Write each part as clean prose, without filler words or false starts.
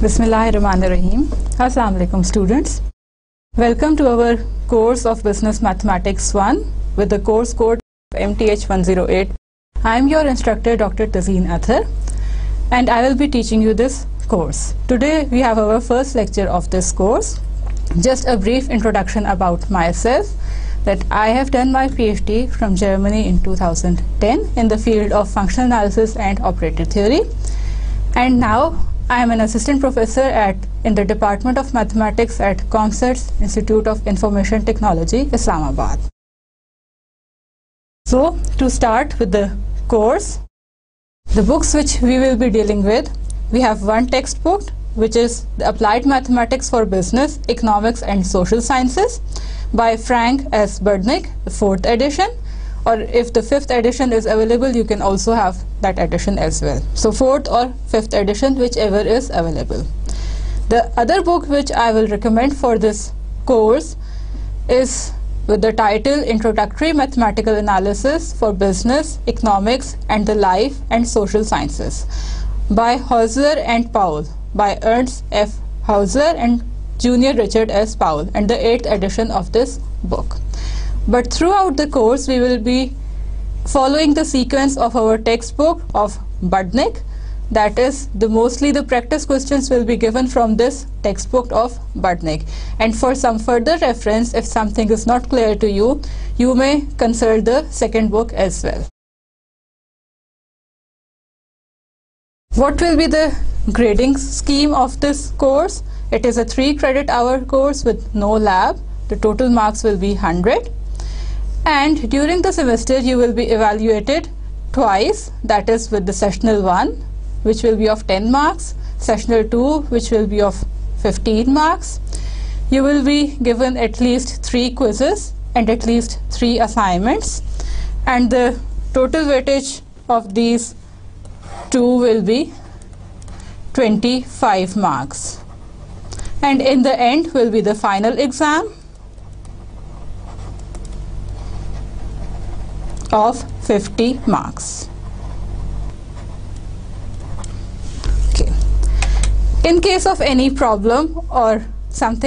Bismillahirrahmanirrahim. Assalamu alaikum students. Welcome to our course of Business Mathematics 1 with the course code MTH108. I am your instructor Dr. Tazeen Athar and I will be teaching you this course. Today we have our first lecture of this course. Just a brief introduction about myself, that I have done my PhD from Germany in 2010 in the field of functional analysis and operator theory, and now I am an assistant professor in the Department of Mathematics at ComCERT's Institute of Information Technology, Islamabad. So, to start with the course, the books which we will be dealing with, we have one textbook which is the Applied Mathematics for Business, Economics and Social Sciences by Frank S. Budnick, the 4th edition, or if the 5th edition is available, you can also have that edition as well. So 4th or 5th edition, whichever is available. The other book which I will recommend for this course is with the title Introductory Mathematical Analysis for Business, Economics and the Life and Social Sciences by Hauser and Powell, by Ernst F. Hauser and Junior Richard S. Powell, and the 8th edition of this book. But throughout the course we will be following the sequence of our textbook of Budnick, that is mostly the practice questions will be given from this textbook of Budnick, and for some further reference, if something is not clear to you, you may consult the second book as well. What will be the grading scheme of this course? It is a 3 credit hour course with no lab. The total marks will be 100, and during the semester you will be evaluated twice, that is with the sessional 1 which will be of 10 marks, sessional 2 which will be of 15 marks. You will be given at least 3 quizzes and at least 3 assignments, and the total weightage of these 2 will be 25 marks, and in the end will be the final exam of 50 marks. Okay. In case of any problem or some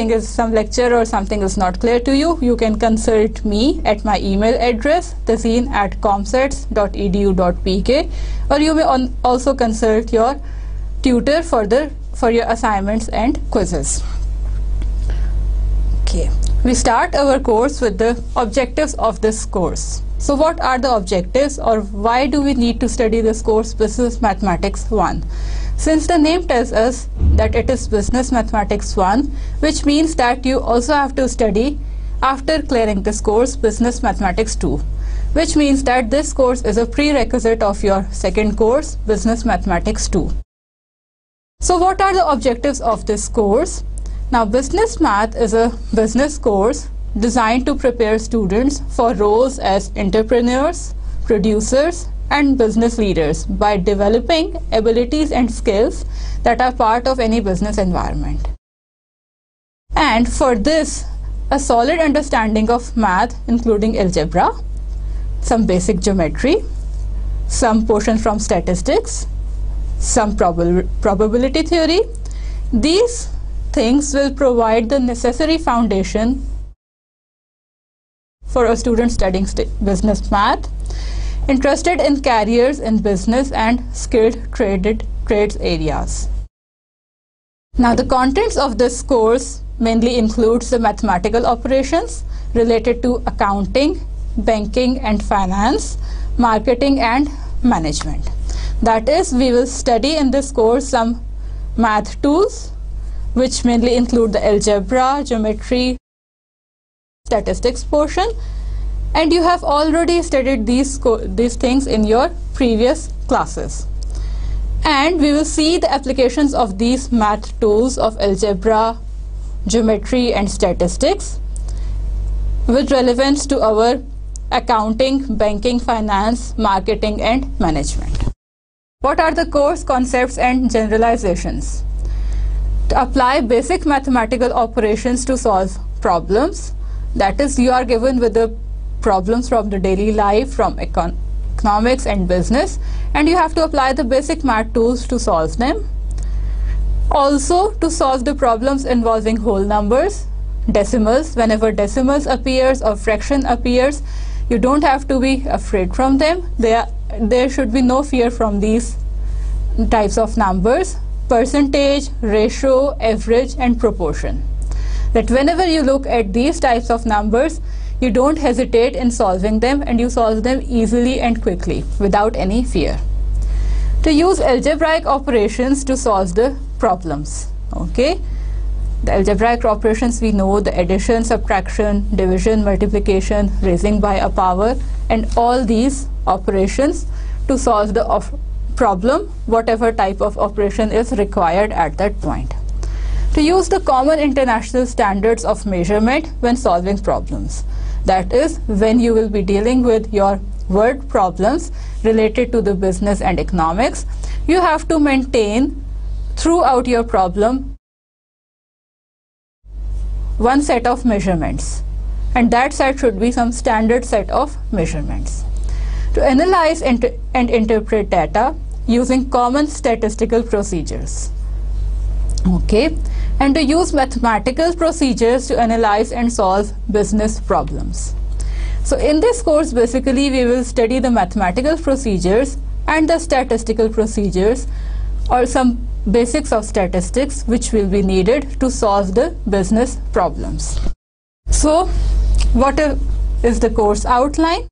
lecture or something is not clear to you, you can consult me at my email address tazeen@comcerts.edu.pk, or you may also consult your tutor for your assignments and quizzes. Okay, we start our course with the objectives of this course. So what are the objectives, or why do we need to study this course, Business Mathematics 1? Since the name tells us that it is Business Mathematics 1, which means that you also have to study after clearing this course Business Mathematics 2, which means that this course is a prerequisite of your second course, Business Mathematics 2. So what are the objectives of this course? Now, Business Math is a business course designed to prepare students for roles as entrepreneurs, producers and business leaders by developing abilities and skills that are part of any business environment. And for this, a solid understanding of math, including algebra, some basic geometry, some portion from statistics, some probability theory, these things will provide the necessary foundation for a student studying business math, interested in careers in business and skilled trades areas. Now, the contents of this course mainly includes the mathematical operations related to accounting, banking and finance, marketing and management. That is, we will study in this course some math tools which mainly include the algebra, geometry, statistics portion, and you have already studied these things in your previous classes. And we will see the applications of these math tools of algebra, geometry and statistics with relevance to our accounting, banking, finance, marketing and management. What are the course concepts and generalizations? To apply basic mathematical operations to solve problems, that is, you are given with the problems from the daily life, from economics and business, and you have to apply the basic math tools to solve them. Also, to solve the problems involving whole numbers, decimals, whenever decimals appears or fraction appears, you don't have to be afraid from them. There should be no fear from these types of numbers: percentage, ratio, average, and proportion. That whenever you look at these types of numbers, you don't hesitate in solving them, and you solve them easily and quickly without any fear. To use algebraic operations to solve the problems. Okay, the algebraic operations we know: the addition, subtraction, division, multiplication, raising by a power, and all these operations to solve the problem, whatever type of operation is required at that point. To use the common international standards of measurement when solving problems. That is, when you will be dealing with your word problems related to the business and economics, you have to maintain throughout your problem one set of measurements, and that set should be some standard set of measurements. To analyze and interpret data using common statistical procedures. Okay, and to use mathematical procedures to analyze and solve business problems. So in this course, basically we will study the mathematical procedures and the statistical procedures, or some basics of statistics which will be needed to solve the business problems. So what is the course outline?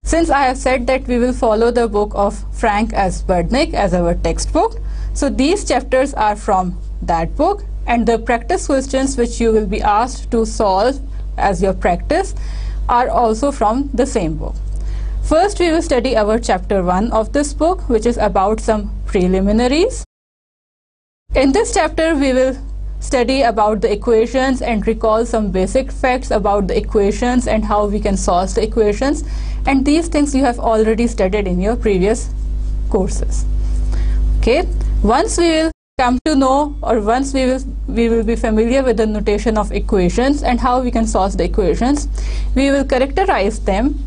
Since I have said that we will follow the book of Frank S. Budnick as our textbook, so these chapters are from that book, and the practice questions which you will be asked to solve as your practice are also from the same book. First, we will study our chapter 1 of this book, which is about some preliminaries. In this chapter, we will study about the equations and recall some basic facts about the equations and how we can solve the equations, and these things you have already studied in your previous courses. Okay, once we will come to know, or once we will be familiar with the notation of equations and how we can solve the equations, we will characterize them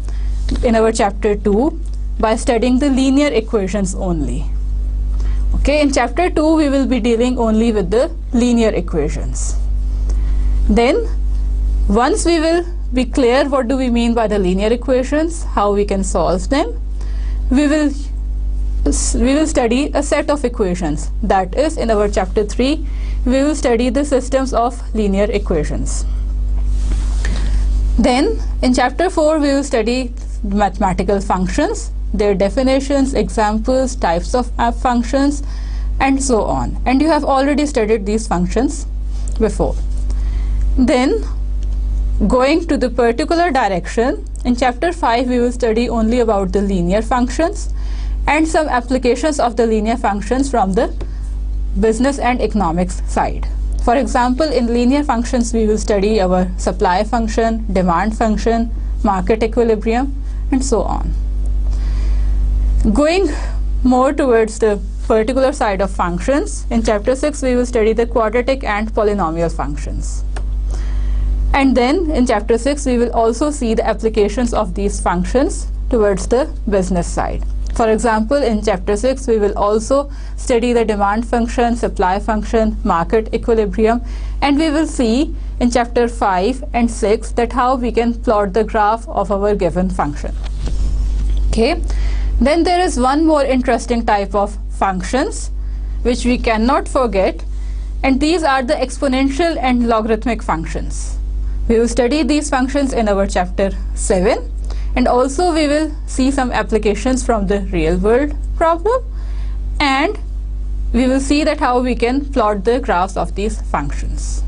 in our chapter 2 by studying the linear equations only. Okay, in chapter 2 we will be dealing only with the linear equations. Then once we will be clear what do we mean by the linear equations, how we can solve them, we will study a set of equations. That is, in our chapter 3 we will study the systems of linear equations. Then in chapter 4 we will study mathematical functions, their definitions, examples, types of functions, and so on, and you have already studied these functions before. Then going to the particular direction, in chapter 5 we will study only about the linear functions and some applications of the linear functions from the business and economics side. For example, in linear functions we will study our supply function, demand function, market equilibrium, and so on. Going more towards the particular side of functions, in chapter 6 we will study the quadratic and polynomial functions. And then in chapter 6 we will also see the applications of these functions towards the business side. For example, in chapter 6 we will also study the demand function, supply function, market equilibrium, and we will see in chapter 5 and 6 that how we can plot the graph of our given function. Okay, then there is one more interesting type of functions which we cannot forget, and these are the exponential and logarithmic functions. We will study these functions in our chapter 7, and also we will see some applications from the real world problem, and we will see that how we can plot the graphs of these functions.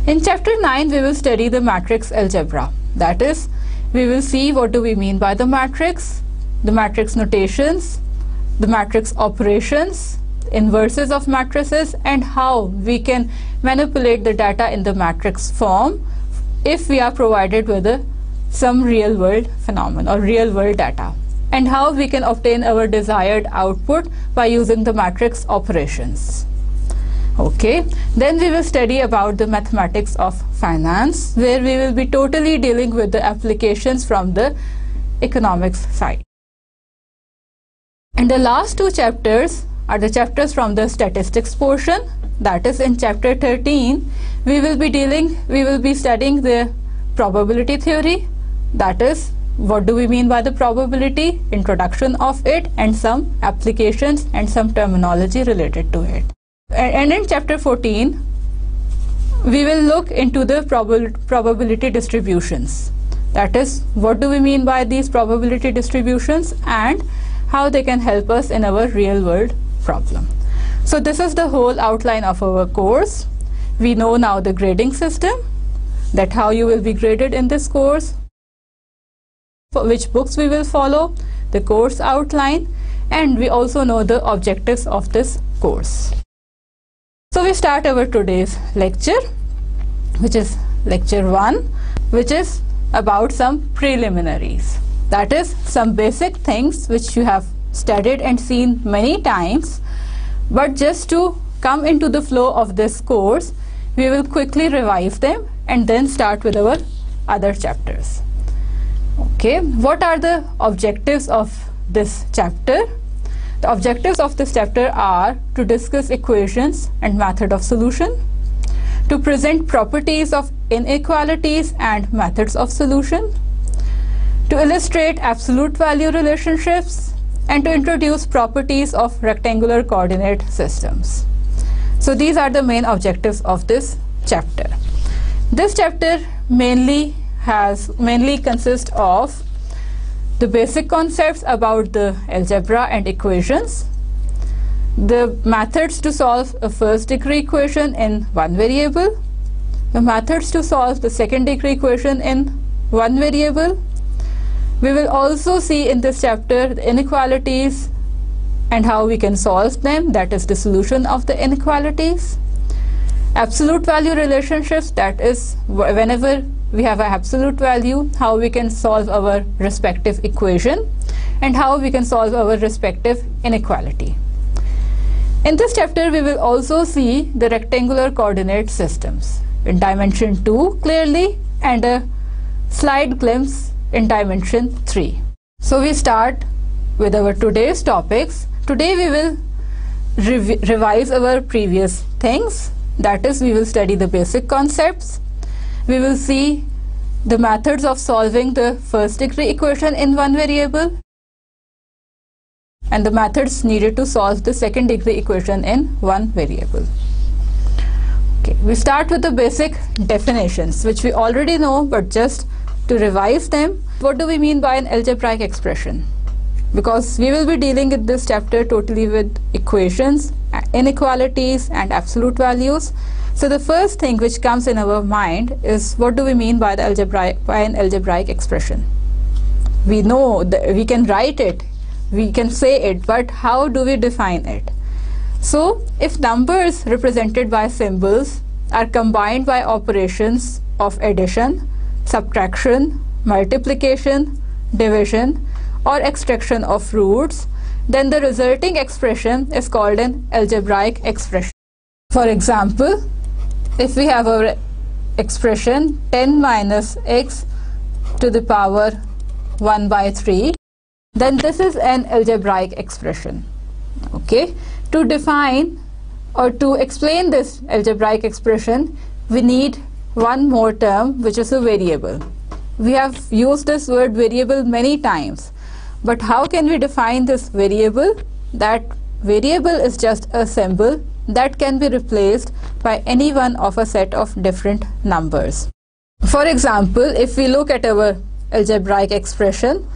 In chapter 9 we will study the matrix algebra. That is, we will see what do we mean by the matrix notations, the matrix operations, inverses of matrices, and how we can manipulate the data in the matrix form if we are provided with some real world phenomenon or real world data, and how we can obtain our desired output by using the matrix operations. Okay, then we will study about the mathematics of finance, where we will be totally dealing with the applications from the economics side. And the last two chapters are the chapters from the statistics portion. That is, in chapter 13, we will be studying the probability theory. That is, what do we mean by the probability, introduction of it, and some applications and some terminology related to it. And in chapter 14, we will look into the probability distributions. That is, what do we mean by these probability distributions and how they can help us in our real world problem. So this is the whole outline of our course. We know now the grading system, that how you will be graded in this course, for which books we will follow, the course outline, and we also know the objectives of this course. So we start our today's lecture, which is lecture 1, which is about some preliminaries. That is, some basic things which you have studied and seen many times, but just to come into the flow of this course, we will quickly revise them and then start with our other chapters. Okay, what are the objectives of this chapter? The objectives of this chapter are to discuss equations and method of solution, to present properties of inequalities and methods of solution, to illustrate absolute value relationships, and to introduce properties of rectangular coordinate systems. So these are the main objectives of this chapter. This chapter mainly consists of the basic concepts about the algebra and equations, the methods to solve a first degree equation in one variable, the methods to solve the second degree equation in one variable. We will also see in this chapter the inequalities and how we can solve them, that is the solution of the inequalities. Absolute value relationships, that is whenever we have an absolute value, how we can solve our respective equation and how we can solve our respective inequality. In this chapter, we will also see the rectangular coordinate systems in dimension 2 clearly and a slight glimpse in dimension 3. So we start with our today's topics. Today we will revise our previous things. That is, we will study the basic concepts. We will see the methods of solving the first degree equation in one variable and the methods needed to solve the second degree equation in one variable. Okay, we start with the basic definitions, which we already know, but just to revise them. What do we mean by an algebraic expression? Because we will be dealing in this chapter totally with equations, inequalities, and absolute values. So the first thing which comes in our mind is, what do we mean by an algebraic expression? We know that we can write it, we can say it, but how do we define it? So if numbers represented by symbols are combined by operations of addition, subtraction, multiplication, division, or extraction of roots, then the resulting expression is called an algebraic expression. For example, if we have our expression 10 minus x to the power 1 by 3, then this is an algebraic expression. Okay, to define or to explain this algebraic expression, we need one more term, which is a variable. We have used this word variable many times, but how can we define this variable? That variable is just a symbol that can be replaced by any one of a set of different numbers. For example, if we look at our algebraic expression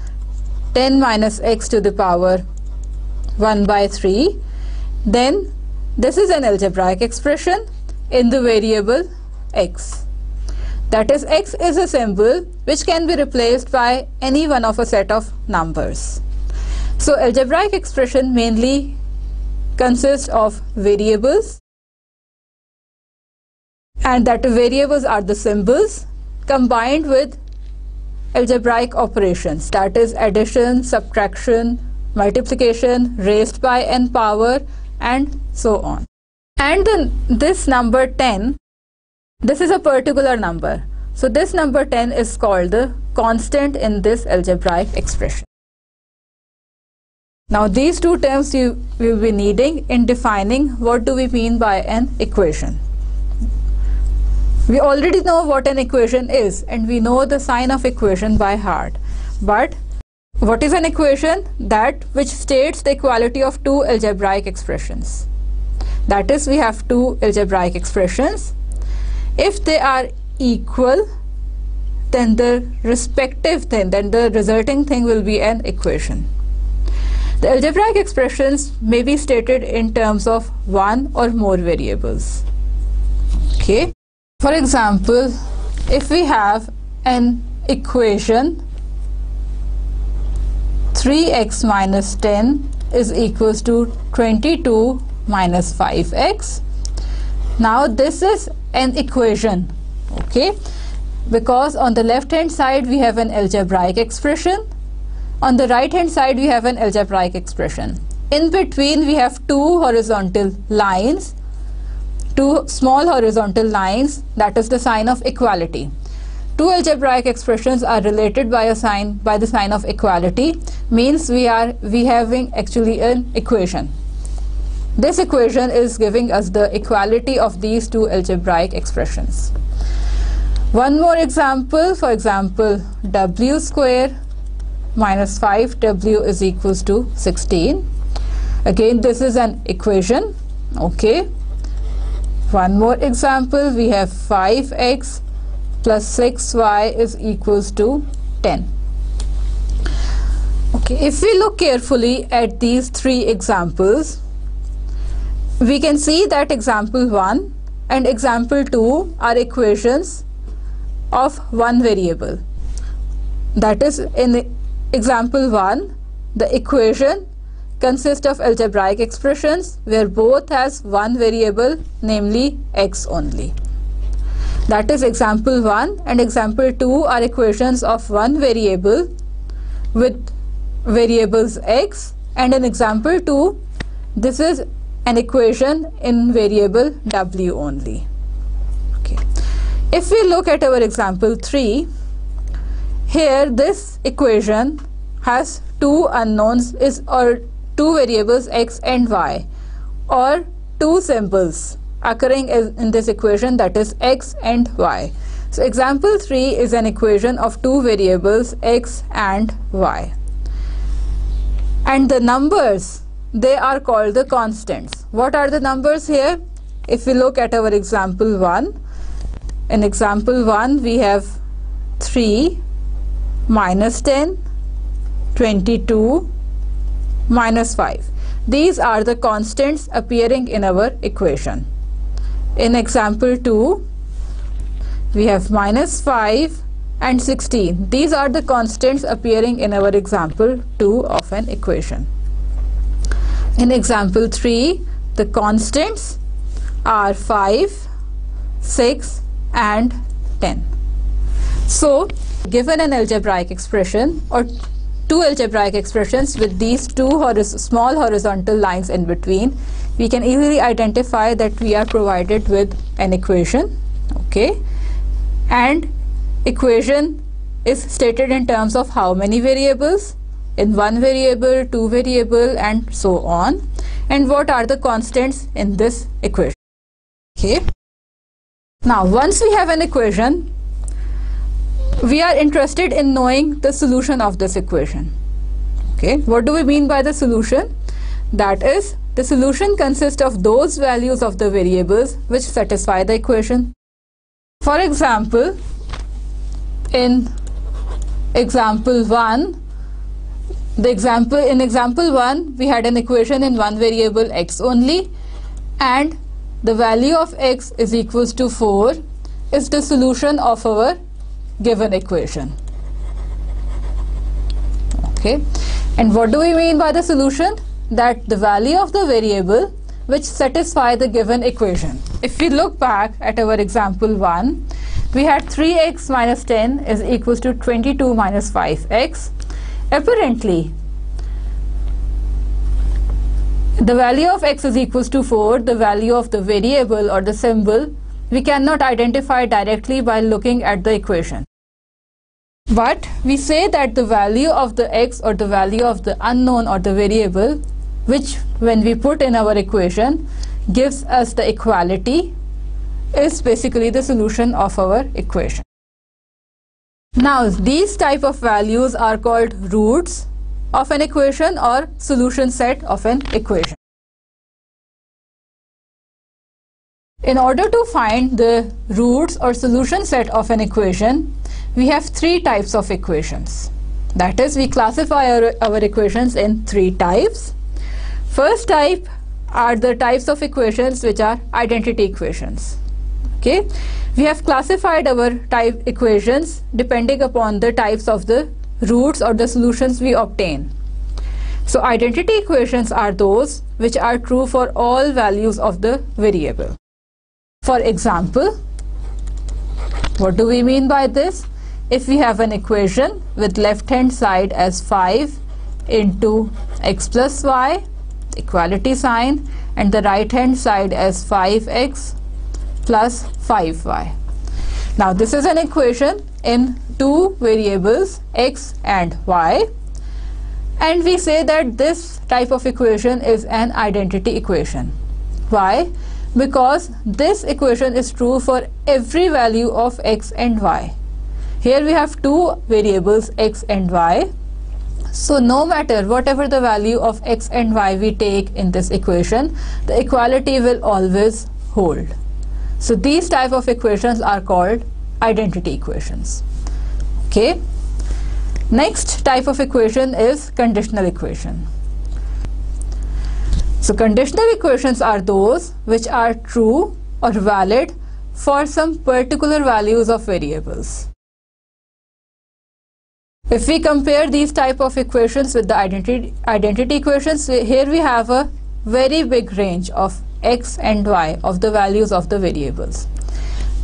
10 minus x to the power 1 by 3, then this is an algebraic expression in the variable x. That is, x is a symbol which can be replaced by any one of a set of numbers. So algebraic expression mainly consists of variables, and that variables are the symbols combined with algebraic operations, that is addition, subtraction, multiplication, raised by n power, and so on. And then this number 10, this is a particular number. So this number 10 is called the constant in this algebraic expression. Now these two terms you will be needing in defining what do we mean by an equation. We already know what an equation is and we know the sign of equation by heart. But what is an equation? That which states the equality of two algebraic expressions. That is, we have two algebraic expressions. If they are equal, then the respective thing, then the resulting thing will be an equation. The algebraic expressions may be stated in terms of one or more variables. Okay. For example, if we have an equation 3x minus 10 is equals to 22 minus 5x. Now this is an equation, okay, because on the left hand side we have an algebraic expression, on the right hand side we have an algebraic expression. In between we have two horizontal lines, two small horizontal lines, that is the sign of equality. Two algebraic expressions are related by the sign of equality, means we having actually an equation. This equation is giving us the equality of these two algebraic expressions. One more example, for example, w square minus 5w is equals to 16. Again, this is an equation, okay. One more example, we have 5x plus 6y is equals to 10. Okay, if we look carefully at these three examples, we can see that example 1 and example 2 are equations of one variable. That is, in example 1, the equation consists of algebraic expressions where both has one variable, namely x only. That is example 1, and example 2 are equations of one variable with variables x, and in example 2 this is an equation in variable w only. Okay. If we look at our example 3, here this equation has two unknowns or two variables x and y, or two symbols occurring in this equation, that is x and y. So example 3 is an equation of two variables x and y, and the numbers, they are called the constants. What are the numbers here? If we look at our example 1, in example 1 we have 3 minus 10, 22 minus 5. These are the constants appearing in our equation. In example 2 we have minus 5 and 16. These are the constants appearing in our example 2 of an equation. In example 3, the constants are 5, 6 and 10. So given an algebraic expression or two algebraic expressions with these two small horizontal lines in between, we can easily identify that we are provided with an equation, okay, and equation is stated in terms of how many variables, in one variable, two variable and so on, and what are the constants in this equation. Okay. Now once we have an equation, we are interested in knowing the solution of this equation. Okay, what do we mean by the solution? That is, the solution consists of those values of the variables which satisfy the equation. For example, in example 1, in example 1 we had an equation in one variable x only, and the value of x is equals to 4 is the solution of our given equation. Okay, and what do we mean by the solution? That the value of the variable which satisfy the given equation. If we look back at our example 1, we had 3x minus 10 is equals to 22 minus 5x. Apparently the value of x is equals to 4, the value of the variable or the symbol we cannot identify directly by looking at the equation. But we say that the value of the x or the value of the unknown or the variable, which when we put in our equation gives us the equality, is basically the solution of our equation. Now these type of values are called roots of an equation or solution set of an equation. In order to find the roots or solution set of an equation, we have three types of equations. That is, we classify our equations in three types. First type are the types of equations which are identity equations. Okay, we have classified our type equations depending upon the types of the roots or the solutions we obtain. So identity equations are those which are true for all values of the variable. For example, what do we mean by this? If we have an equation with left hand side as 5 into x plus y, equality sign, and the right hand side as 5x plus 5y. Now this is an equation in two variables x and y, and we say that this type of equation is an identity equation. Why? Because this equation is true for every value of x and y. Here we have two variables x and y, so no matter whatever the value of x and y we take in this equation, the equality will always hold. So these type of equations are called identity equations. Okay. Next type of equation is conditional equation. So conditional equations are those which are true or valid for some particular values of variables. If we compare these type of equations with the identity equations, here we have a very big range of x and y of the values of the variables.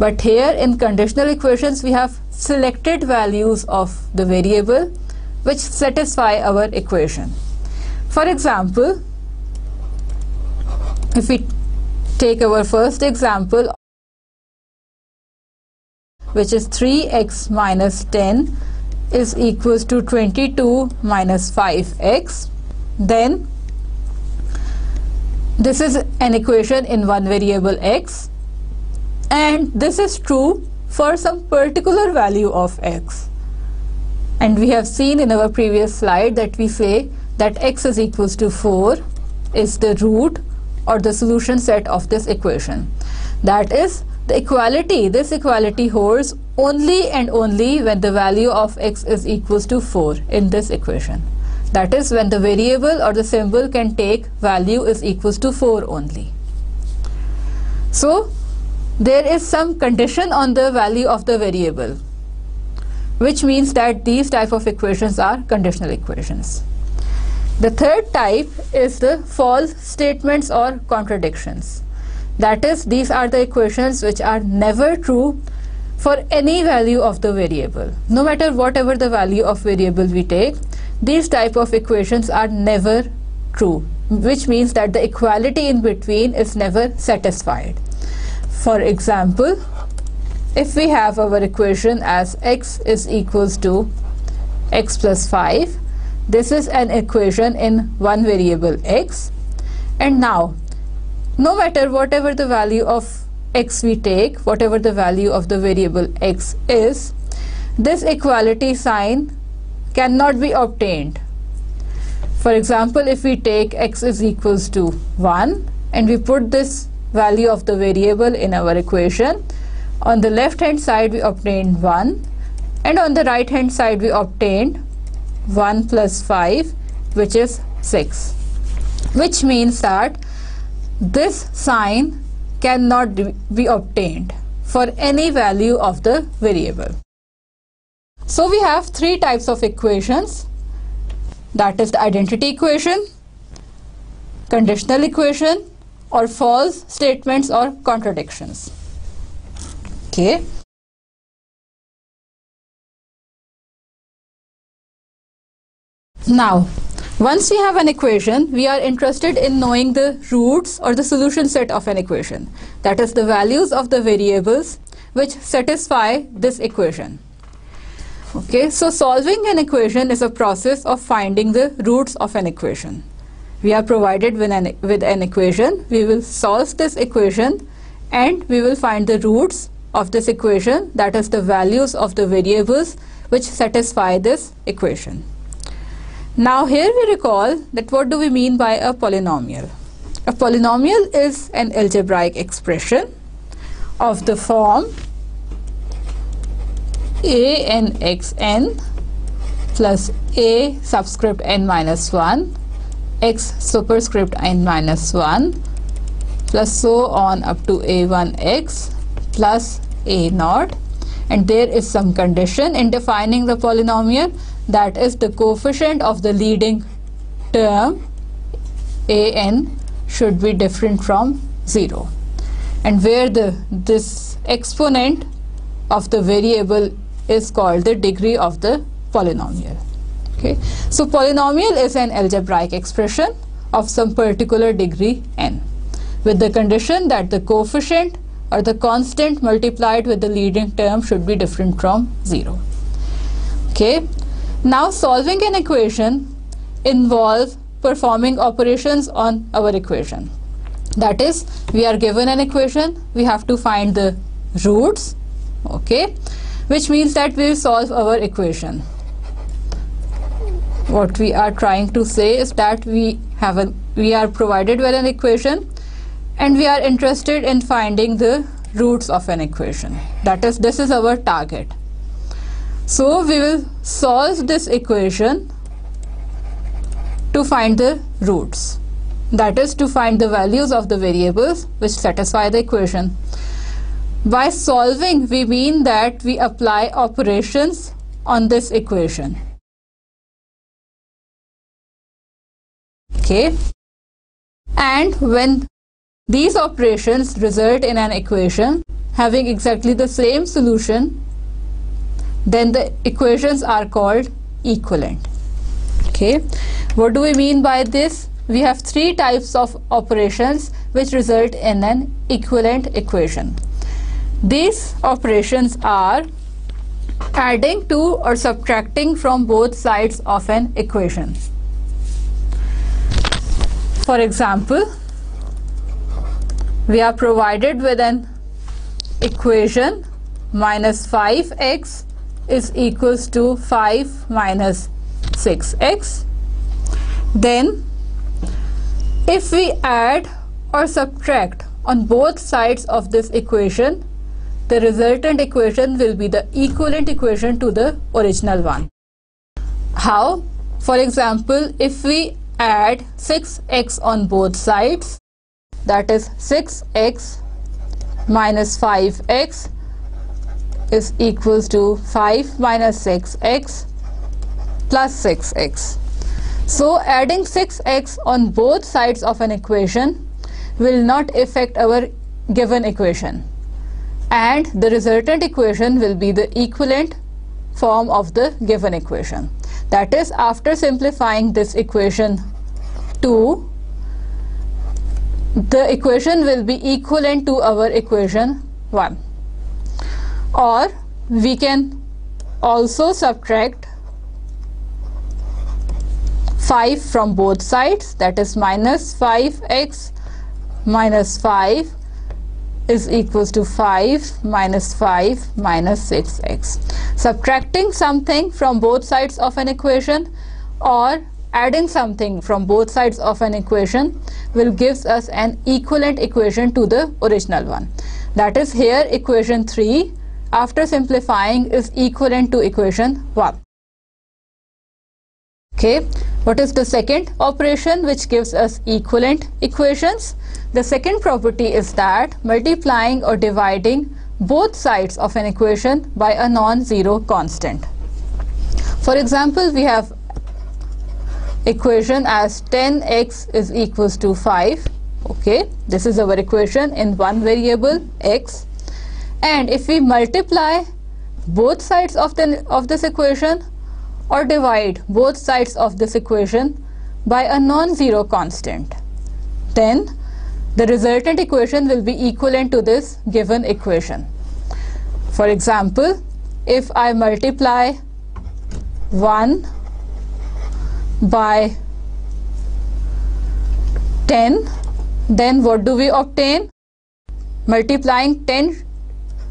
But here in conditional equations we have selected values of the variable which satisfy our equation. For example, if we take our first example, which is 3x minus 10 is equals to 22 minus 5x, then this is an equation in one variable x, and this is true for some particular value of x. And we have seen in our previous slide that we say that x is equals to 4 is the root or the solution set of this equation. That is, the equality, this equality holds only and only when the value of x is equals to 4 in this equation. That is, when the variable or the symbol can take value is equals to 4 only. So there is some condition on the value of the variable, which means that these type of equations are conditional equations. The third type is the false statements or contradictions. That is, these are the equations which are never true for any value of the variable. No matter whatever the value of variable we take, these type of equations are never true, which means that the equality in between is never satisfied. For example, if we have our equation as x is equals to x plus 5, this is an equation in one variable x, and now no matter whatever the value of x we take, whatever the value of the variable x is, this equality sign cannot be obtained. For example, if we take x is equals to 1 and we put this value of the variable in our equation, on the left hand side we obtained 1, and on the right hand side we obtained 1 plus 5, which is 6, which means that this sign cannot be obtained for any value of the variable. So we have three types of equations, that is the identity equation, conditional equation, or false statements or contradictions. Okay. Now, once we have an equation, we are interested in knowing the roots or the solution set of an equation. That is the values of the variables which satisfy this equation. Okay, so solving an equation is a process of finding the roots of an equation. We are provided with an equation. We will solve this equation and we will find the roots of this equation, that is the values of the variables which satisfy this equation. Now here we recall that what do we mean by a polynomial? A polynomial is an algebraic expression of the form a n x n plus a subscript n minus 1 x superscript n minus 1 plus so on up to a1x plus a naught, and there is some condition in defining the polynomial, that is the coefficient of the leading term a n should be different from 0, and where this exponent of the variable is called the degree of the polynomial. Okay, so polynomial is an algebraic expression of some particular degree n, with the condition that the coefficient or the constant multiplied with the leading term should be different from 0. Okay, now solving an equation involves performing operations on our equation. That is, we are given an equation, we have to find the roots, okay, which means that we will solve our equation. What we are trying to say is that we are provided with an equation and we are interested in finding the roots of an equation. That is, this is our target. So we will solve this equation to find the roots, that is to find the values of the variables which satisfy the equation. By solving, we mean that we apply operations on this equation. Okay, and when these operations result in an equation having exactly the same solution, then the equations are called equivalent. Okay, what do we mean by this? We have three types of operations which result in an equivalent equation. These operations are adding to or subtracting from both sides of an equation. For example, we are provided with an equation minus 5x is equals to 5 minus 6x. Then if we add or subtract on both sides of this equation, the resultant equation will be the equivalent equation to the original one. How? For example, if we add 6x on both sides, that is 6x minus 5x is equals to 5 minus 6x plus 6x. So adding 6x on both sides of an equation will not affect our given equation, and the resultant equation will be the equivalent form of the given equation. That is, after simplifying this equation 2, the equation will be equivalent to our equation 1. Or we can also subtract 5 from both sides, that is minus 5x minus 5 is equals to 5 minus 5 minus 6x. Subtracting something from both sides of an equation or adding something from both sides of an equation will give us an equivalent equation to the original one. That is, here equation 3 after simplifying is equivalent to equation 1. Okay, what is the second operation which gives us equivalent equations? The second property is that multiplying or dividing both sides of an equation by a non-zero constant. For example, we have equation as 10x is equals to 5. Okay, this is our equation in one variable x, and if we multiply both sides of this equation or divide both sides of this equation by a non-zero constant, then the resultant equation will be equivalent to this given equation. For example, if I multiply 1 by 10, then what do we obtain? Multiplying 10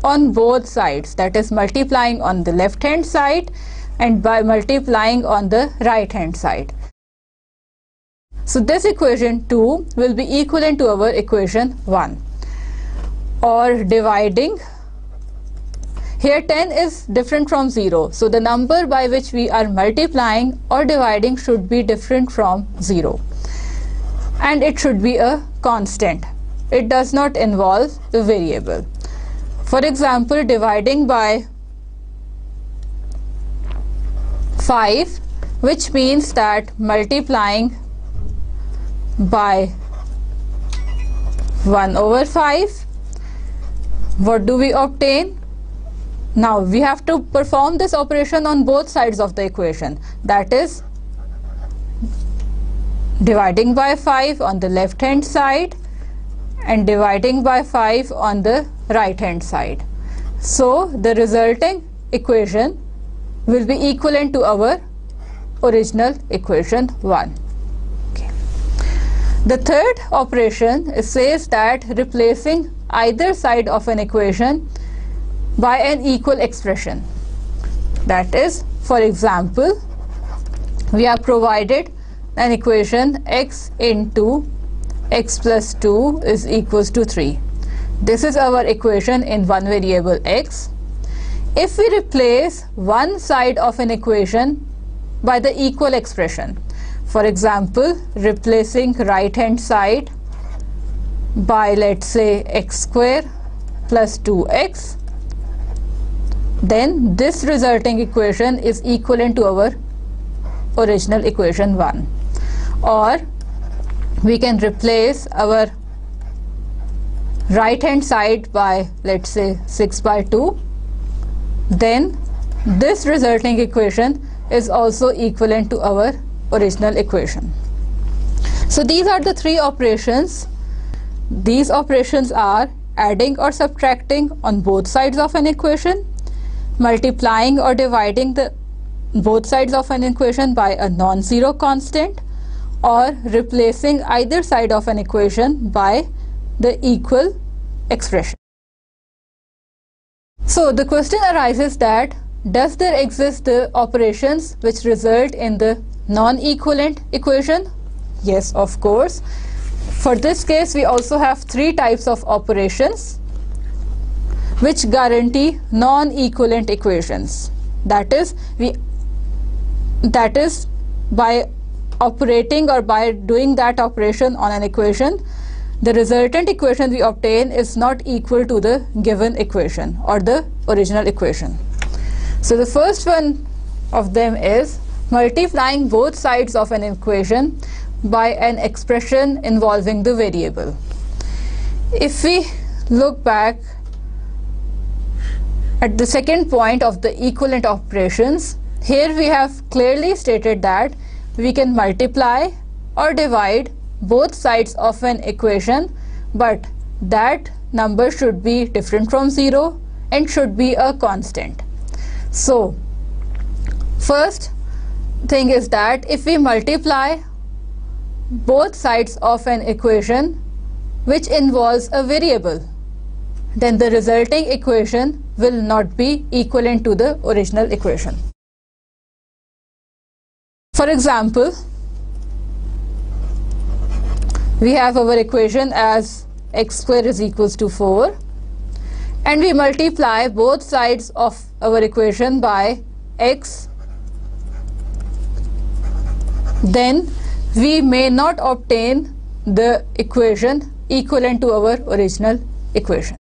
on both sides, that is multiplying on the left hand side and by multiplying on the right hand side. So this equation 2 will be equivalent to our equation 1. Or dividing, here 10 is different from 0, so the number by which we are multiplying or dividing should be different from 0, and it should be a constant. It does not involve the variable. For example, dividing by 5, which means that multiplying by 1 over 5, what do we obtain? Now we have to perform this operation on both sides of the equation, that is dividing by 5 on the left hand side and dividing by 5 on the right hand side. So the resulting equation will be equivalent to our original equation 1. Okay. The third operation says that replacing either side of an equation by an equal expression. That is, for example, we are provided an equation x into x plus 2 is equals to 3. This is our equation in one variable x. If we replace one side of an equation by the equal expression, for example, replacing right hand side by, let's say, x square plus 2x, then this resulting equation is equivalent to our original equation 1. Or we can replace our right hand side by, let's say, 6 by 2, then this resulting equation is also equivalent to our original equation. So these are the three operations. These operations are adding or subtracting on both sides of an equation, multiplying or dividing the both sides of an equation by a non-zero constant, or replacing either side of an equation by the equal expression. So the question arises that, does there exist the operations which result in the non-equivalent equation? Yes, of course. For this case, we also have three types of operations which guarantee non-equivalent equations. That is by operating or by doing that operation on an equation, the resultant equation we obtain is not equal to the given equation or the original equation. So the first one of them is multiplying both sides of an equation by an expression involving the variable. If we look back at the second point of the equivalent operations, here we have clearly stated that we can multiply or divide both sides of an equation, but that number should be different from 0 and should be a constant. So first thing is that if we multiply both sides of an equation which involves a variable, then the resulting equation will not be equivalent to the original equation. For example, we have our equation as x square is equals to 4, and we multiply both sides of our equation by x, then we may not obtain the equation equivalent to our original equation.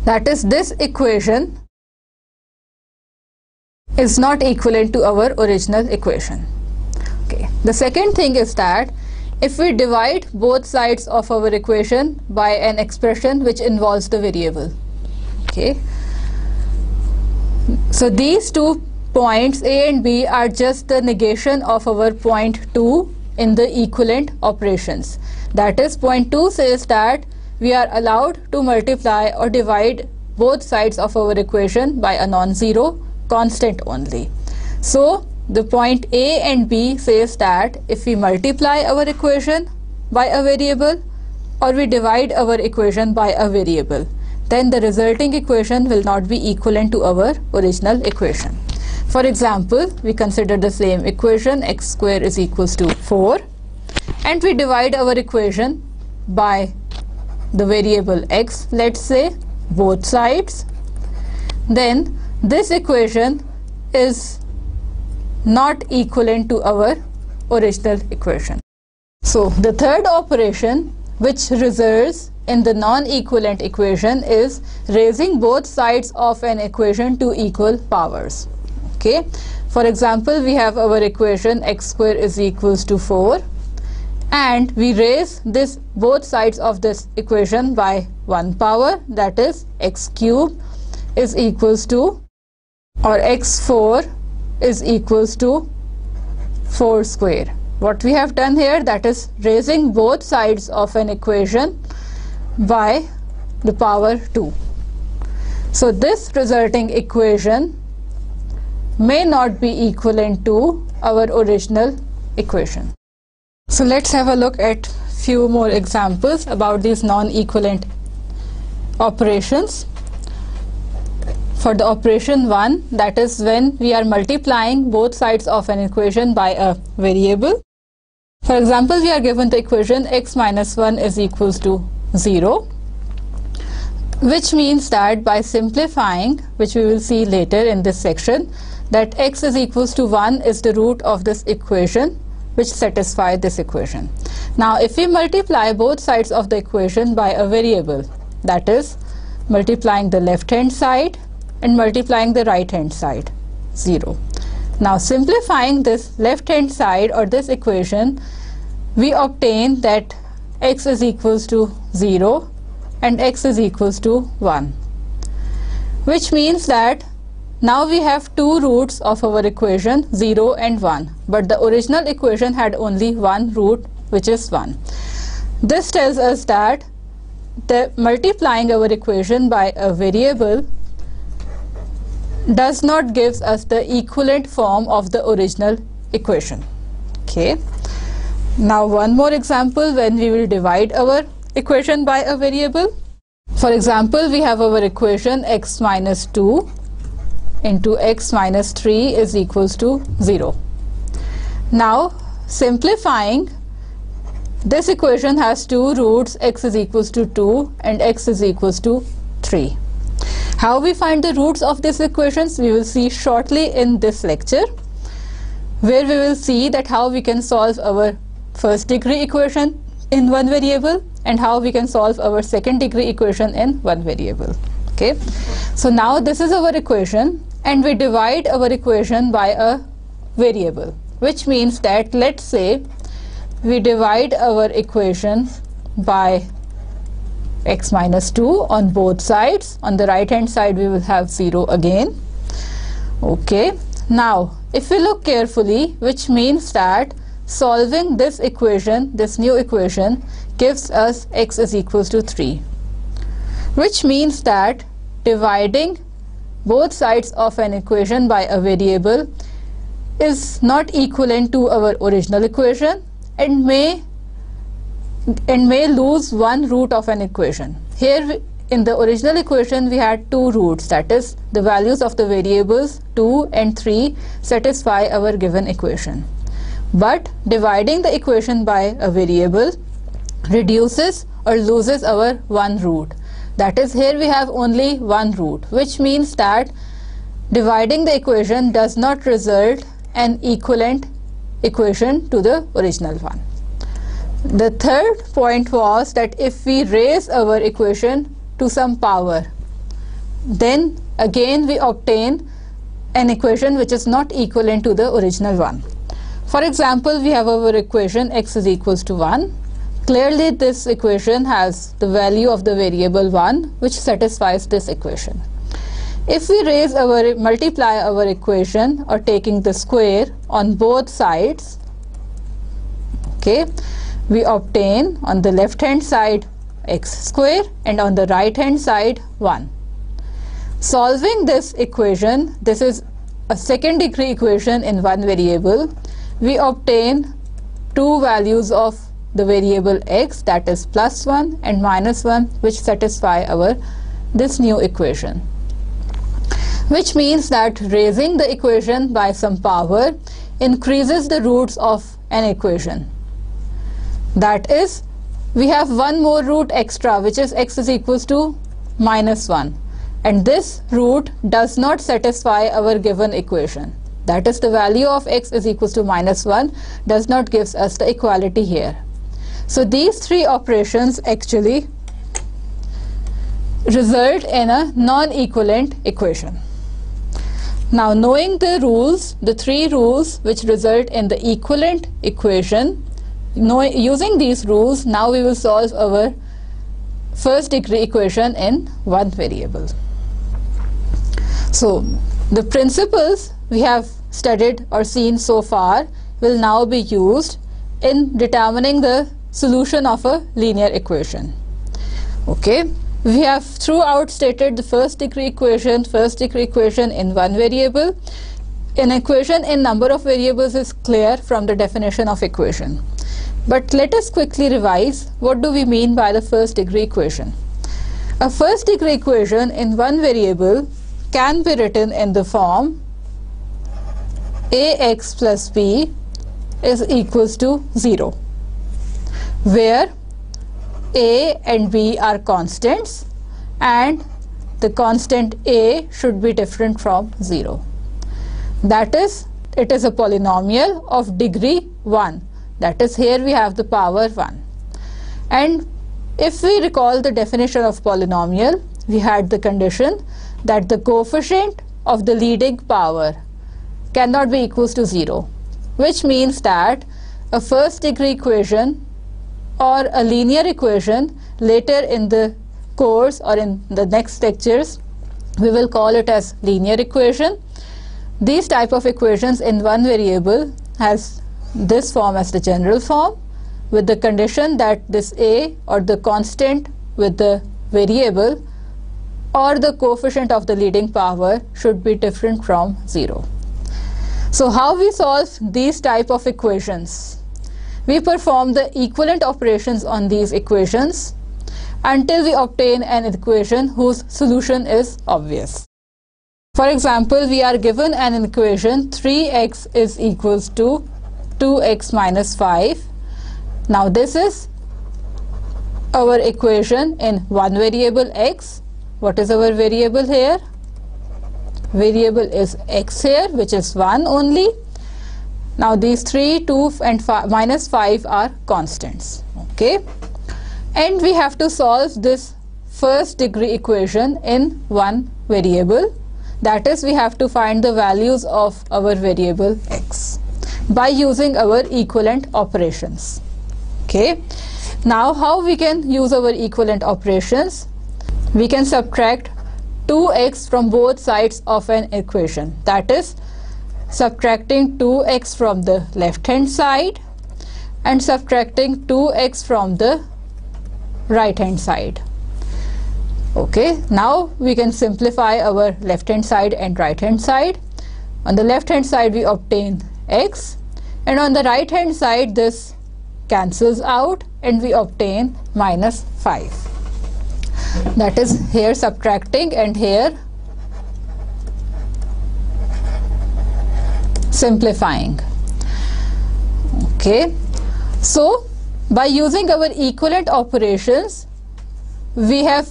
That is, this equation is not equivalent to our original equation. Okay. The second thing is that if we divide both sides of our equation by an expression which involves the variable. Okay. So these 2 points A and B are just the negation of our point 2 in the equivalent operations. That is, point 2 says that we are allowed to multiply or divide both sides of our equation by a non-zero constant only. So the point A and B says that if we multiply our equation by a variable or we divide our equation by a variable, then the resulting equation will not be equivalent to our original equation. For example, we consider the same equation, x square is equals to 4, and we divide our equation by the variable x, let's say, both sides. Then this equation is not equivalent to our original equation. So the third operation which results in the non-equivalent equation is raising both sides of an equation to equal powers. Okay, for example, we have our equation x square is equals to 4, and we raise this both sides of this equation by 1 power, that is x cube is equals to, or x4 is equals to 4 square. What we have done here, that is raising both sides of an equation by the power 2. So this resulting equation may not be equivalent to our original equation. So let's have a look at few more examples about these non-equivalent operations. For the operation 1, that is when we are multiplying both sides of an equation by a variable. For example, we are given the equation x minus 1 is equals to 0, which means that by simplifying, which we will see later in this section, that x is equals to 1 is the root of this equation which satisfies this equation. Now if we multiply both sides of the equation by a variable, that is multiplying the left hand side and multiplying the right hand side, 0. Now simplifying this left hand side or this equation, we obtain that x is equals to 0 and x is equals to 1, which means that now we have two roots of our equation, 0 and 1, but the original equation had only one root, which is 1. This tells us that the multiplying our equation by a variable does not give us the equivalent form of the original equation. Okay. Now one more example when we will divide our equation by a variable. For example, we have our equation x minus 2 into x minus 3 is equals to 0. Now simplifying, this equation has two roots, x is equals to 2 and x is equals to 3. How we find the roots of these equations, we will see shortly in this lecture, where we will see that how we can solve our first degree equation in one variable and how we can solve our second degree equation in one variable. Okay, so now this is our equation and we divide our equation by a variable, which means that let's say we divide our equation by x minus 2 on both sides. On the right hand side we will have 0 again. Okay, now if we look carefully, which means that solving this equation, this new equation, gives us x is equals to 3, which means that dividing both sides of an equation by a variable is not equivalent to our original equation and may lose one root of an equation. Here in the original equation we had two roots, that is the values of the variables 2 and 3 satisfy our given equation. But dividing the equation by a variable reduces or loses our one root. That is, here we have only one root, which means that dividing the equation does not result an equivalent equation to the original one. The third point was that if we raise our equation to some power, then again we obtain an equation which is not equivalent to the original one. For example, we have our equation x is equals to 1. Clearly this equation has the value of the variable 1, which satisfies this equation. If we multiply our equation or taking the square on both sides, okay, we obtain on the left hand side x square and on the right hand side 1. Solving this equation, this is a second degree equation in one variable, we obtain two values of the variable x, that is +1 and -1, which satisfy our this new equation, which means that raising the equation by some power increases the roots of an equation. That is, we have one more root extra, which is x is equals to -1, and this root does not satisfy our given equation. That is, the value of x is equals to -1 does not give us the equality here. So these three operations actually result in a non-equivalent equation. Now, knowing the rules, the three rules which result in the equivalent equation, using these rules, now we will solve our first degree equation in one variable. So the principles we have studied or seen so far will now be used in determining the solution of a linear equation. Okay, we have throughout stated the first degree equation in one variable. An equation in number of variables is clear from the definition of equation. But let us quickly revise what do we mean by the first degree equation. A first degree equation in one variable can be written in the form ax plus b is equals to 0, where a and b are constants and the constant a should be different from 0. That is, it is a polynomial of degree 1. That is, here we have the power 1. And if we recall the definition of polynomial, we had the condition that the coefficient of the leading power cannot be equals to 0, which means that a first degree equation or a linear equation later in the course or in the next lectures we will call it as linear equation. These type of equations in one variable has this form as the general form, with the condition that this a or the constant with the variable or the coefficient of the leading power should be different from 0. So how we solve these type of equations? We perform the equivalent operations on these equations until we obtain an equation whose solution is obvious. For example, we are given an equation 3x is equals to 2x minus 5. Now this is our equation in one variable x. What is our variable here? Variable is x here, which is 1 only. Now these 3, 2 and minus 5 are constants. Okay, and we have to solve this first degree equation in one variable. That is, we have to find the values of our variable x by using our equivalent operations. Okay, now how we can use our equivalent operations? We can subtract 2x from both sides of an equation. That is, subtracting 2x from the left hand side and subtracting 2x from the right hand side. Okay, now we can simplify our left hand side and right hand side. On the left hand side we obtain x, and on the right hand side this cancels out and we obtain minus 5. That is, here subtracting and here simplifying. Okay, so by using our equivalent operations we have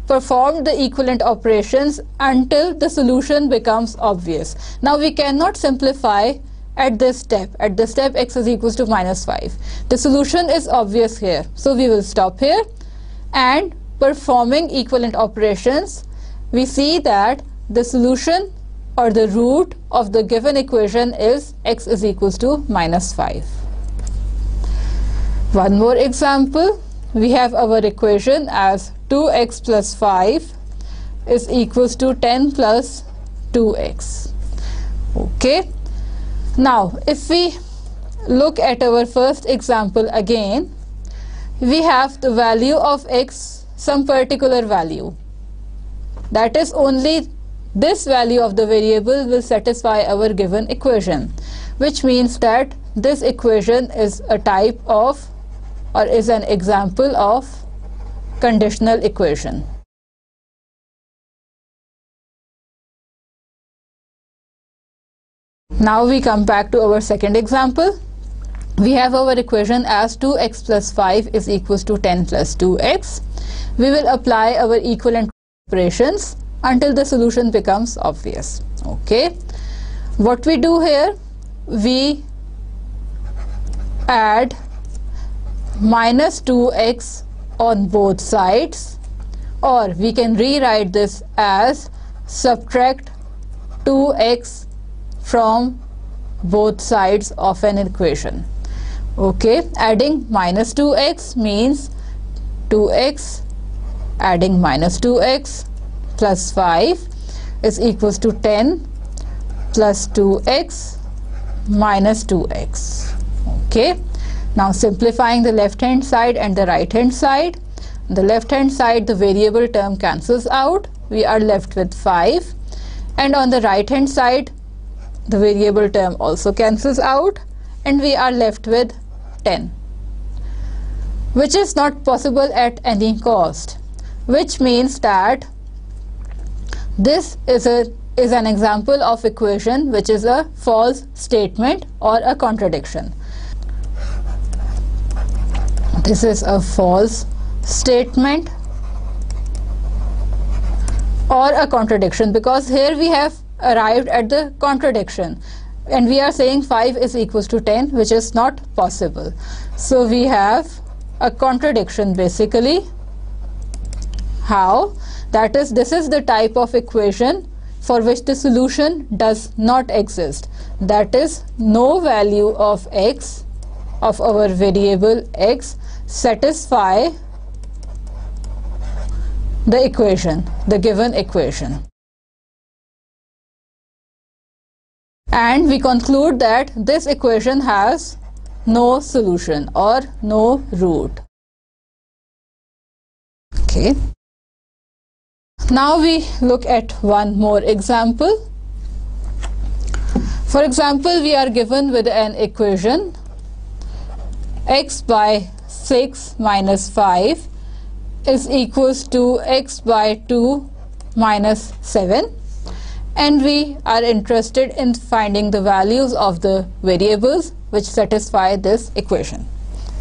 performed the equivalent operations until the solution becomes obvious. Now we cannot simplify at this step. At this step x is equals to minus 5. The solution is obvious here, so we will stop here, and performing equivalent operations we see that the solution or the root of the given equation is x is equals to minus 5. One more example, we have our equation as 2x plus 5 is equals to 10 plus 2x. Okay, now if we look at our first example again, we have the value of x, some particular value, that is only this value of the variable will satisfy our given equation, which means that this equation is a type of, or is an example of, conditional equation. Now we come back to our second example. We have our equation as 2x plus 5 is equals to 10 plus 2x. We will apply our equivalent operations until the solution becomes obvious. Okay. What we do here, we add minus 2x on both sides, or we can rewrite this as subtract 2x from both sides of an equation. Okay, adding minus 2x means 2x adding minus 2x plus 5 is equals to 10 plus 2x minus 2x. Okay, now simplifying the left hand side and the right hand side. The left hand side, the variable term cancels out, we are left with 5, and on the right hand side the variable term also cancels out and we are left with 10, which is not possible at any cost, which means that this is an example of equation which is a false statement or a contradiction. This is a false statement or a contradiction, because here we have arrived at the contradiction and we are saying 5 is equals to 10, which is not possible. So we have a contradiction basically. How? That is, this is the type of equation for which the solution does not exist. That is, no value of x, of our variable x, satisfy the equation, the given equation. And we conclude that this equation has no solution or no root. Okay. Now we look at one more example. For example, we are given with an equation x by 6 minus 5 is equals to x by 2 minus 7. And we are interested in finding the values of the variables which satisfy this equation.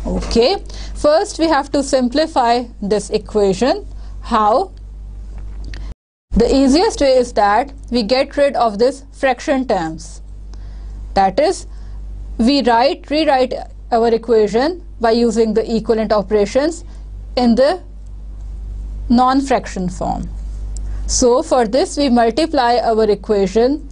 Okay, first we have to simplify this equation. How? The easiest way is that we get rid of this fraction terms. That is, we rewrite our equation by using the equivalent operations in the non-fraction form. So for this we multiply our equation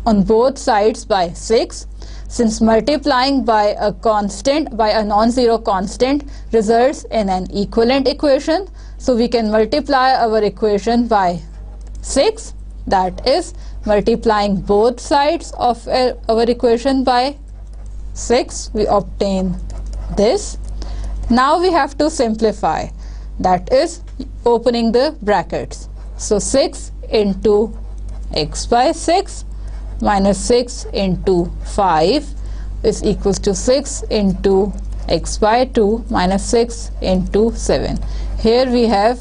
on both sides by 6. Since multiplying by a constant, by a non-zero constant, results in an equivalent equation, so we can multiply our equation by 6. That is, multiplying both sides of our equation by 6, we obtain this. Now we have to simplify, that is, opening the brackets. So 6 into x by 6 minus 6 into 5 is equals to 6 into x by 2 minus 6 into 7. Here we have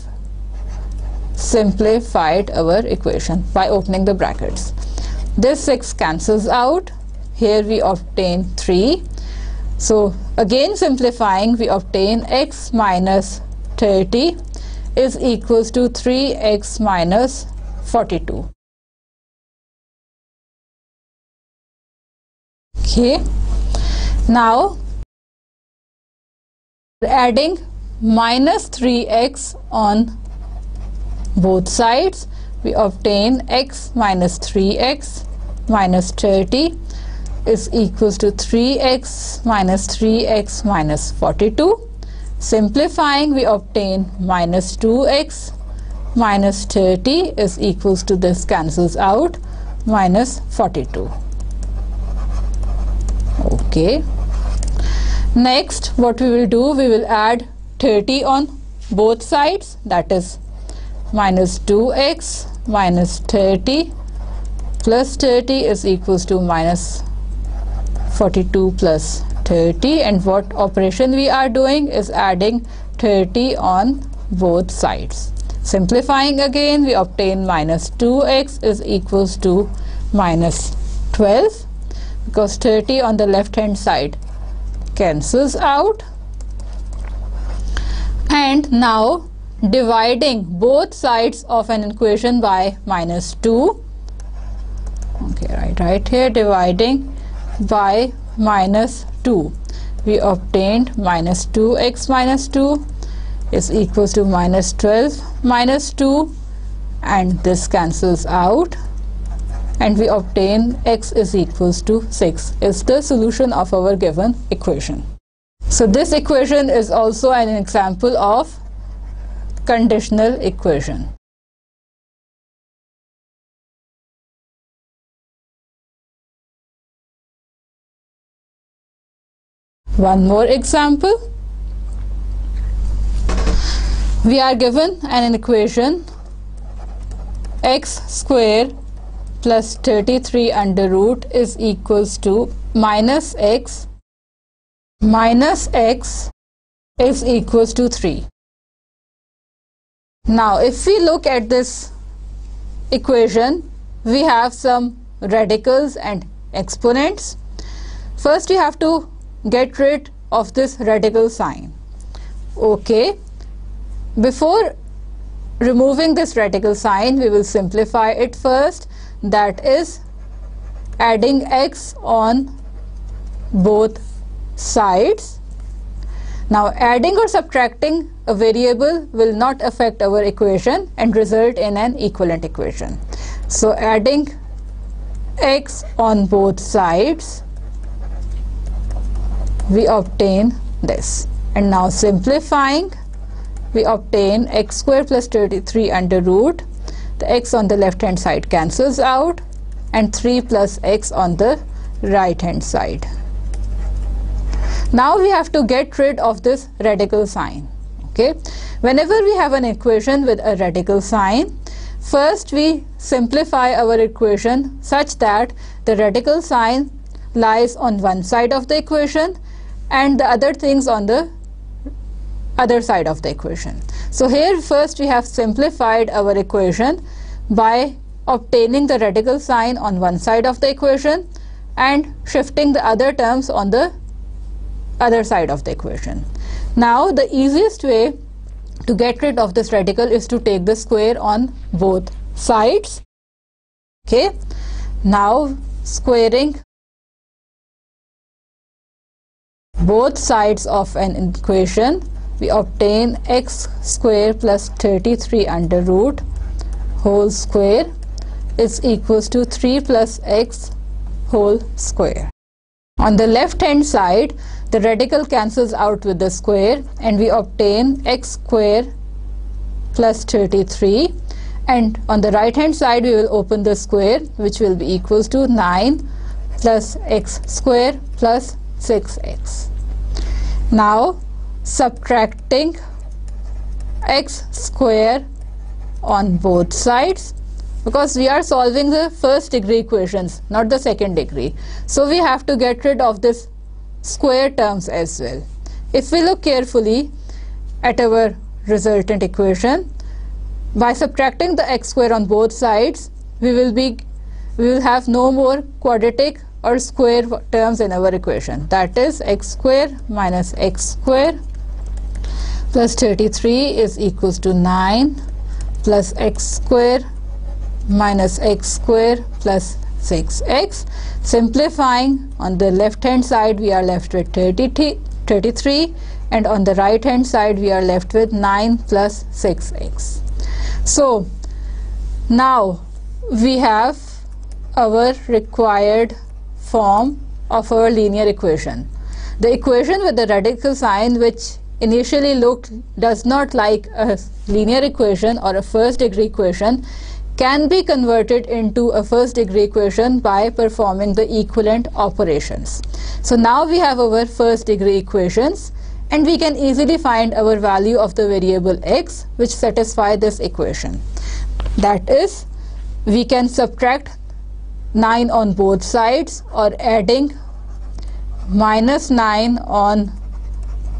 simplified our equation by opening the brackets. This 6 cancels out. Here we obtain 3. So again simplifying, we obtain x minus 30 is equals to 3x minus 42. Okay, now adding minus 3x on both sides, we obtain x minus 3x minus 30 is equals to 3x minus 3x minus 42. Simplifying, we obtain minus 2x minus 30 is equals to, this cancels out, minus 42. Okay. Next, what we will do, we will add 30 on both sides, that is minus 2x minus 30 plus 30 is equals to minus 42 plus 30, and what operation we are doing is adding 30 on both sides. Simplifying again, we obtain minus 2x is equals to minus 12, because 30 on the left hand side cancels out. And now dividing both sides of an equation by minus 2, okay, right here, dividing by minus 2, we obtained minus 2x minus 2 is equals to minus 12 minus 2, and this cancels out, and we obtain x is equals to 6 is the solution of our given equation. So this equation is also an example of conditional equation. One more example. We are given an equation x square plus 33 under root is equals to minus x is equals to 3. Now if we look at this equation, we have some radicals and exponents. First we have to get rid of this radical sign. Okay, before removing this radical sign, we will simplify it first, that is adding x on both sides. Now adding or subtracting a variable will not affect our equation and result in an equivalent equation. So adding x on both sides, we obtain this, and now simplifying, we obtain x square plus 33 under root, the x on the left hand side cancels out, and 3 plus x on the right hand side. Now we have to get rid of this radical sign. Okay, whenever we have an equation with a radical sign, first we simplify our equation such that the radical sign lies on one side of the equation and the other things on the other side of the equation. So here first we have simplified our equation by obtaining the radical sign on one side of the equation and shifting the other terms on the other side of the equation. Now the easiest way to get rid of this radical is to take the square on both sides. Okay, now squaring both sides of an equation, we obtain x square plus 33 under root whole square is equals to 3 plus x whole square. On the left hand side, the radical cancels out with the square and we obtain x square plus 33, and on the right hand side we will open the square, which will be equals to 9 plus x square plus 6x. Now subtracting x square on both sides, because we are solving the first degree equations, not the second degree, so we have to get rid of this square terms as well. If we look carefully at our resultant equation, by subtracting the x square on both sides, we will have no more quadratic or square terms in our equation. That is x square minus x square plus 33 is equals to 9 plus x square minus x square plus 6x. Simplifying, on the left hand side we are left with 33, and on the right hand side we are left with 9 plus 6x. So now we have our required form of our linear equation. The equation with the radical sign, which initially does not like a linear equation or a first degree equation, can be converted into a first degree equation by performing the equivalent operations. So now we have our first degree equations, and we can easily find our value of the variable x which satisfy this equation. That is, we can subtract 9 on both sides, or adding minus 9 on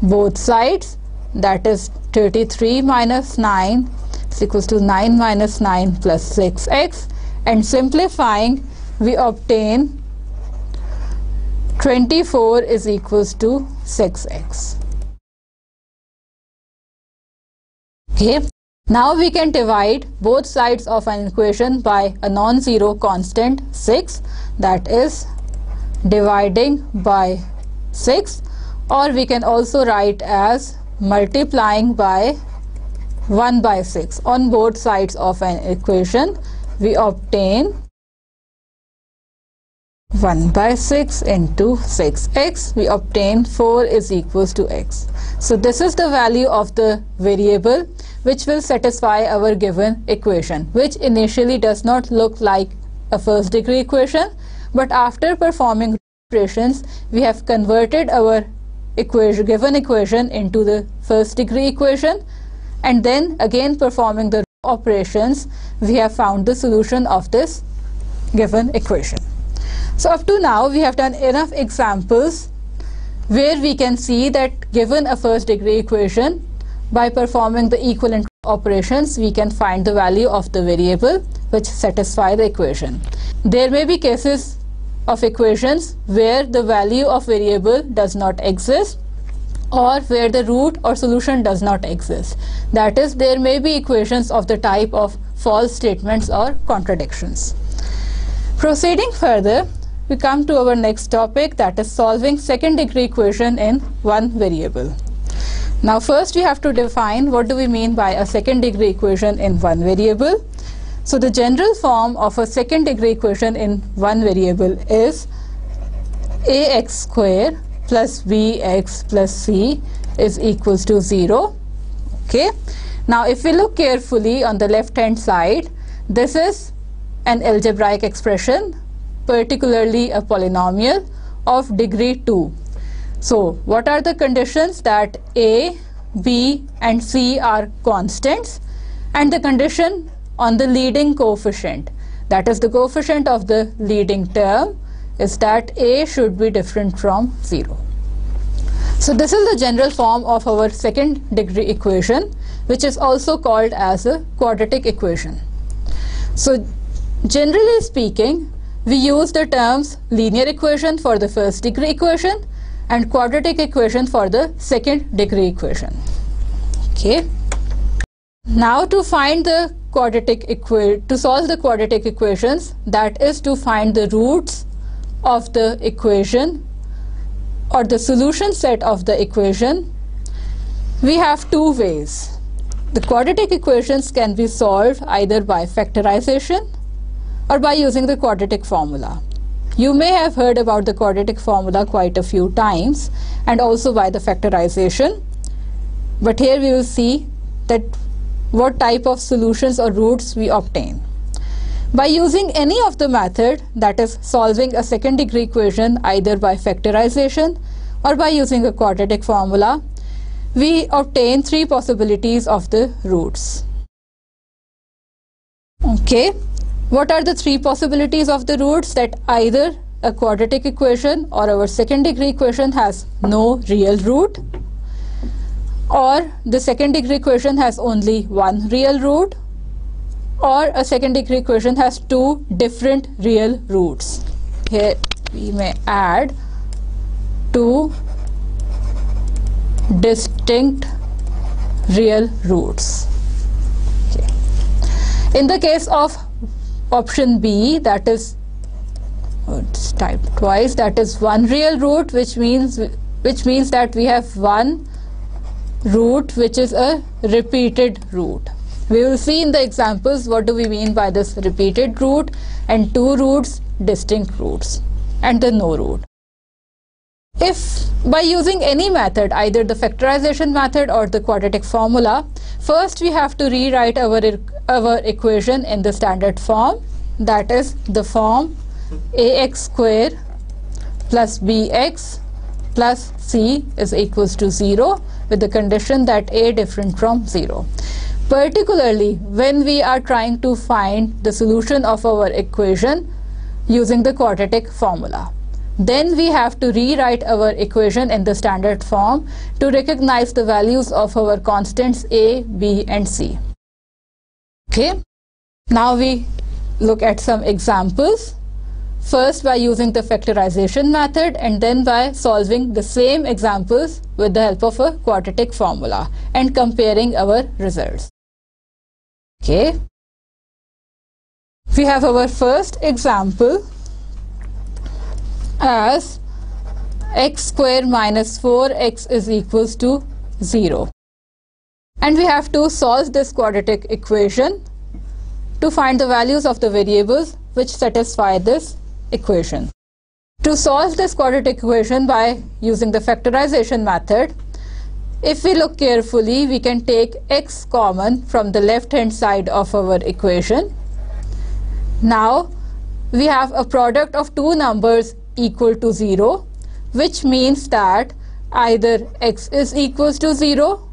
both sides, that is 33 minus 9 is equals to 9 minus 9 plus 6x, and simplifying we obtain 24 is equals to 6x. Okay, now we can divide both sides of an equation by a non-zero constant 6, that is dividing by 6, or we can also write as multiplying by 1 by 6. On both sides of an equation we obtain 1 by 6 into 6x, we obtain 4 is equals to x. So this is the value of the variable which will satisfy our given equation, which initially does not look like a first degree equation, but after performing operations we have converted our given equation into the first degree equation, and then again performing the operations we have found the solution of this given equation. So up to now we have done enough examples where we can see that given a first degree equation, by performing the equivalent operations we can find the value of the variable which satisfy the equation. There may be cases of equations where the value of variable does not exist, or where the root or solution does not exist. That is, there may be equations of the type of false statements or contradictions. Proceeding further, we come to our next topic, that is solving second degree equation in one variable. Now first we have to define what do we mean by a second degree equation in one variable. So the general form of a second degree equation in one variable is ax square plus bx plus c is equals to 0. Okay. Now if we look carefully on the left hand side, this is an algebraic expression, particularly a polynomial of degree 2. So what are the conditions? That a, b and c are constants, and the condition on the leading coefficient, that is the coefficient of the leading term, is that a should be different from 0. So this is the general form of our second degree equation, which is also called as a quadratic equation. So generally speaking, we use the terms linear equation for the first degree equation and quadratic equation for the second degree equation. Okay. Now to find the to solve the quadratic equations, that is to find the roots of the equation or the solution set of the equation, we have two ways. The quadratic equations can be solved either by factorization or by using the quadratic formula. You may have heard about the quadratic formula quite a few times, and also by the factorization, but here we will see that what type of solutions or roots we obtain. By using any of the method, that is solving a second degree equation either by factorization or by using a quadratic formula, we obtain three possibilities of the roots. Okay, what are the three possibilities of the roots? That either a quadratic equation or our second degree equation has no real root, or the second degree equation has only one real root, or a second degree equation has two different real roots. Here we may add two distinct real roots. Okay. In the case of option B, that is it's typed twice, that is one real root, which means that we have one root which is a repeated root. We will see in the examples what do we mean by this repeated root, and two roots, distinct roots, and the no root. If by using any method, either the factorization method or the quadratic formula, first we have to rewrite our equation in the standard form, that is the form ax square plus bx plus c is equals to 0, with the condition that a different from 0. particularly when we are trying to find the solution of our equation using the quadratic formula. Then we have to rewrite our equation in the standard form to recognize the values of our constants a, b and c. Okay, now we look at some examples. First by using the factorization method and then by solving the same examples with the help of a quadratic formula and comparing our results. Okay, we have our first example as x square minus 4x is equals to 0, and we have to solve this quadratic equation to find the values of the variables which satisfy this equation. To solve this quadratic equation by using the factorization method, if we look carefully, we can take x common from the left hand side of our equation. Now we have a product of two numbers equal to 0, which means that either x is equals to 0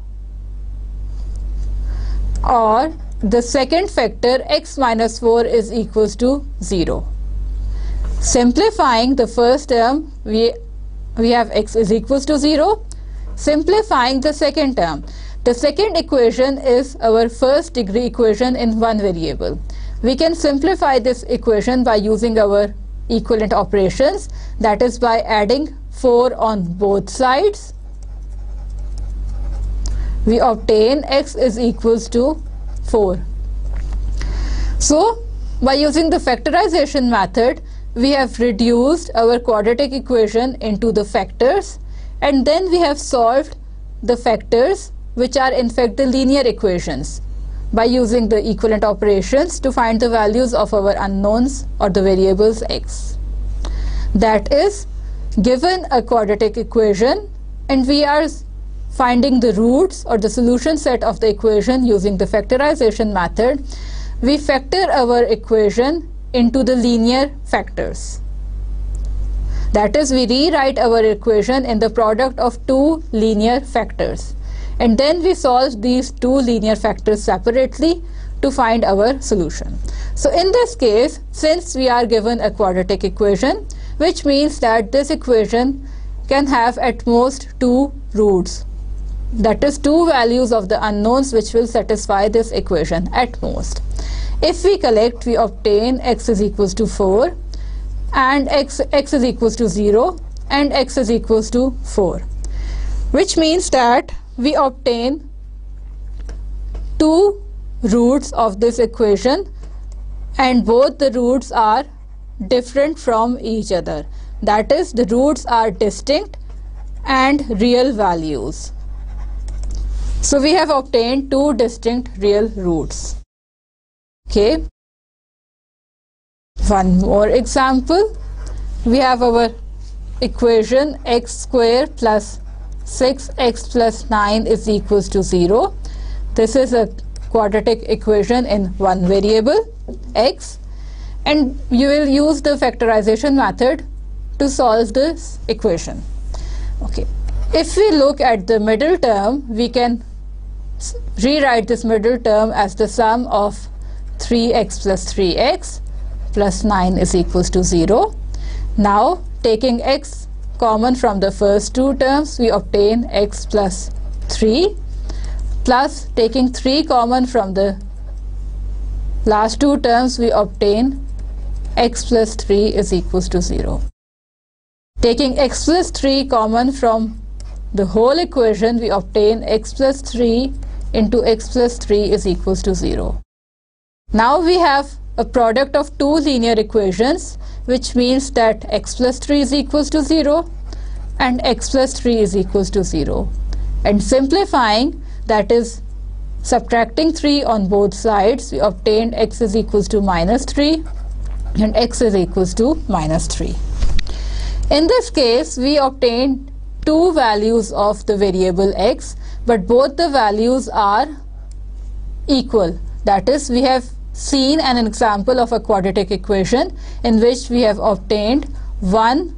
or the second factor x minus 4 is equals to 0. Simplifying the first term, we have x is equals to 0. Simplifying the second term, the second equation is our first degree equation in one variable. We can simplify this equation by using our equivalent operations, that is by adding 4 on both sides. We obtain x is equals to 4. So by using the factorization method, we have reduced our quadratic equation into the factors, and then we have solved the factors which are in fact the linear equations by using the equivalent operations to find the values of our unknowns or the variables x. That is, given a quadratic equation and we are finding the roots or the solution set of the equation using the factorization method, we factor our equation into the linear factors. That is, we rewrite our equation in the product of two linear factors, and then we solve these two linear factors separately to find our solution. So in this case, since we are given a quadratic equation, which means that this equation can have at most two roots, that is two values of the unknowns which will satisfy this equation at most. If we collect, we obtain x is equals to 4 and x is equals to 0 and x is equals to 4, which means that we obtain two roots of this equation and both the roots are different from each other. That is, the roots are distinct and real values. So we have obtained two distinct real roots. Okay, one more example. We have our equation x square plus 6x plus 9 is equals to 0. This is a quadratic equation in one variable x, and you will use the factorization method to solve this equation. Okay, if we look at the middle term, we can rewrite this middle term as the sum of 3x plus 3x plus 9 is equals to 0. Now taking x common from the first two terms, we obtain x plus 3, plus taking 3 common from the last two terms, we obtain x plus 3 is equals to 0. Taking x plus 3 common from the whole equation, we obtain x plus 3 into x plus 3 is equals to 0. Now we have a product of two linear equations, which means that x plus 3 is equals to 0 and x plus 3 is equals to 0. And simplifying, that is subtracting 3 on both sides, we obtained x is equals to minus 3 and x is equals to minus 3. In this case, we obtained two values of the variable x, but both the values are equal. That is, we have seen an example of a quadratic equation in which we have obtained one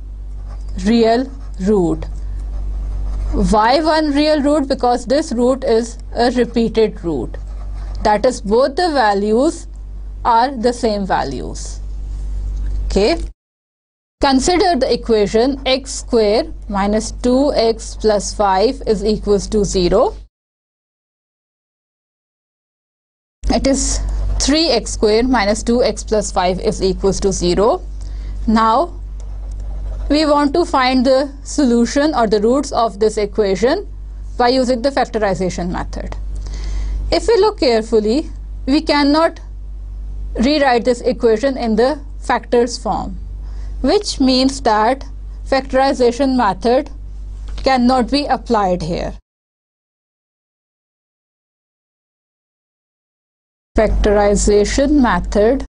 real root. Why one real root? Because this root is a repeated root. that is both the values are the same values. Okay. Consider the equation x square minus 2x plus 5 is equals to 0. It is 3x square minus 2x plus 5 is equals to 0. Now we want to find the solution or the roots of this equation by using the factorization method. If we look carefully, we cannot rewrite this equation in the factors form, which means that factorization method cannot be applied here. Factorization method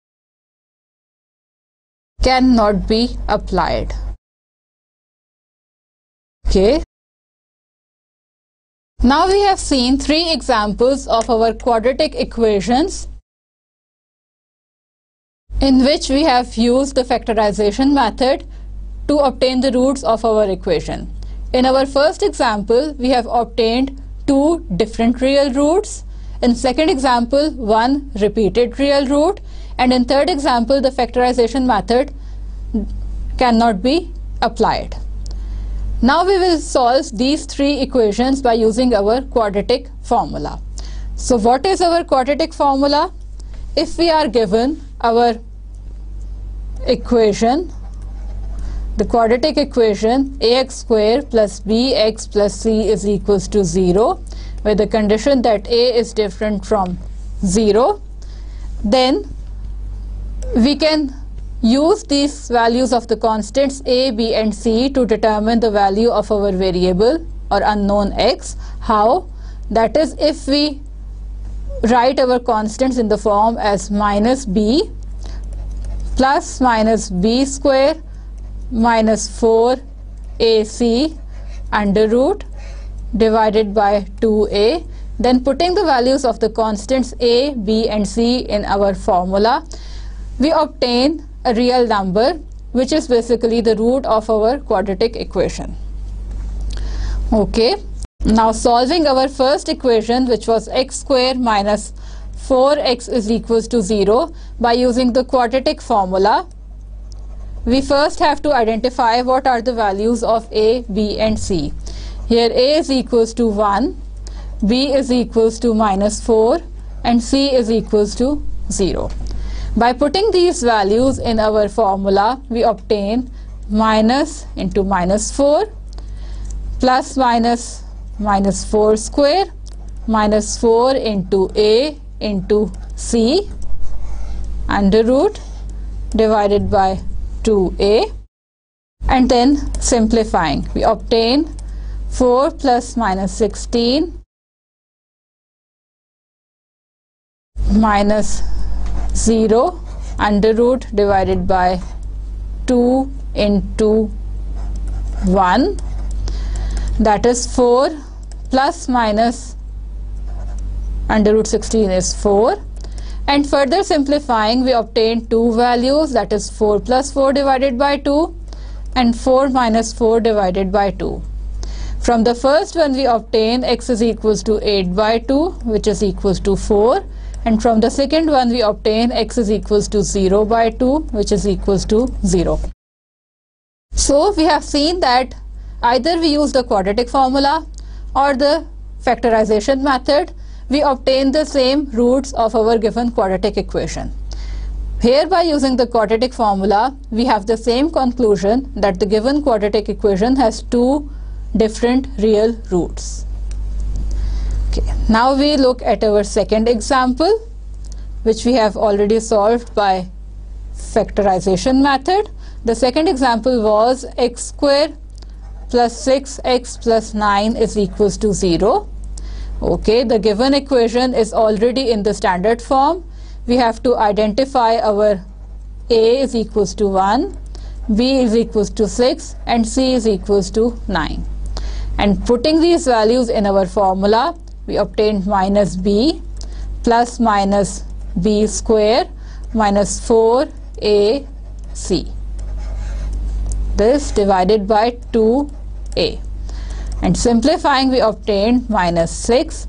cannot be applied. Okay. Now we have seen 3 examples of our quadratic equations in which we have used the factorization method to obtain the roots of our equation. In our first example, we have obtained 2 different real roots. In second example, 1 repeated real root, and in third example, the factorization method cannot be applied. Now we will solve these 3 equations by using our quadratic formula. So what is our quadratic formula? If we are given our equation, the quadratic equation ax square plus bx plus c is equals to 0, with the condition that a is different from 0, then we can use these values of the constants a, b and c to determine the value of our variable or unknown x. How? That is, if we write our constants in the form as minus b plus minus b square minus 4ac under root divided by 2a, then putting the values of the constants a, b and c in our formula, we obtain a real number which is basically the root of our quadratic equation. Okay, now solving our first equation, which was x square minus 4x is equals to 0, by using the quadratic formula, we first have to identify what are the values of a, b and c. Here a is equals to 1, b is equals to minus 4 and c is equals to 0. By putting these values in our formula, we obtain minus into minus 4 plus minus minus 4 square minus 4 into a into c under root divided by 2a, and then simplifying we obtain 4 plus minus 16 minus 0 under root divided by 2 into 1, that is 4 plus minus under root 16 is 4, and further simplifying we obtain 2 values, that is 4 plus 4 divided by 2 and 4 minus 4 divided by 2. From the first one we obtain x is equals to 8 by 2, which is equals to 4, and from the second one we obtain x is equals to 0 by 2, which is equals to 0. So we have seen that either we use the quadratic formula or the factorization method, we obtain the same roots of our given quadratic equation. Here, by using the quadratic formula, we have the same conclusion that the given quadratic equation has 2 different real roots. Okay. Now we look at our second example, which we have already solved by factorization method. The second example was x square plus 6x plus 9 is equals to 0. Okay, the given equation is already in the standard form. We have to identify our a is equals to 1, b is equals to 6 and c is equals to 9. And putting these values in our formula, we obtained minus b plus minus b square minus 4ac. This divided by 2a. And simplifying we obtained minus 6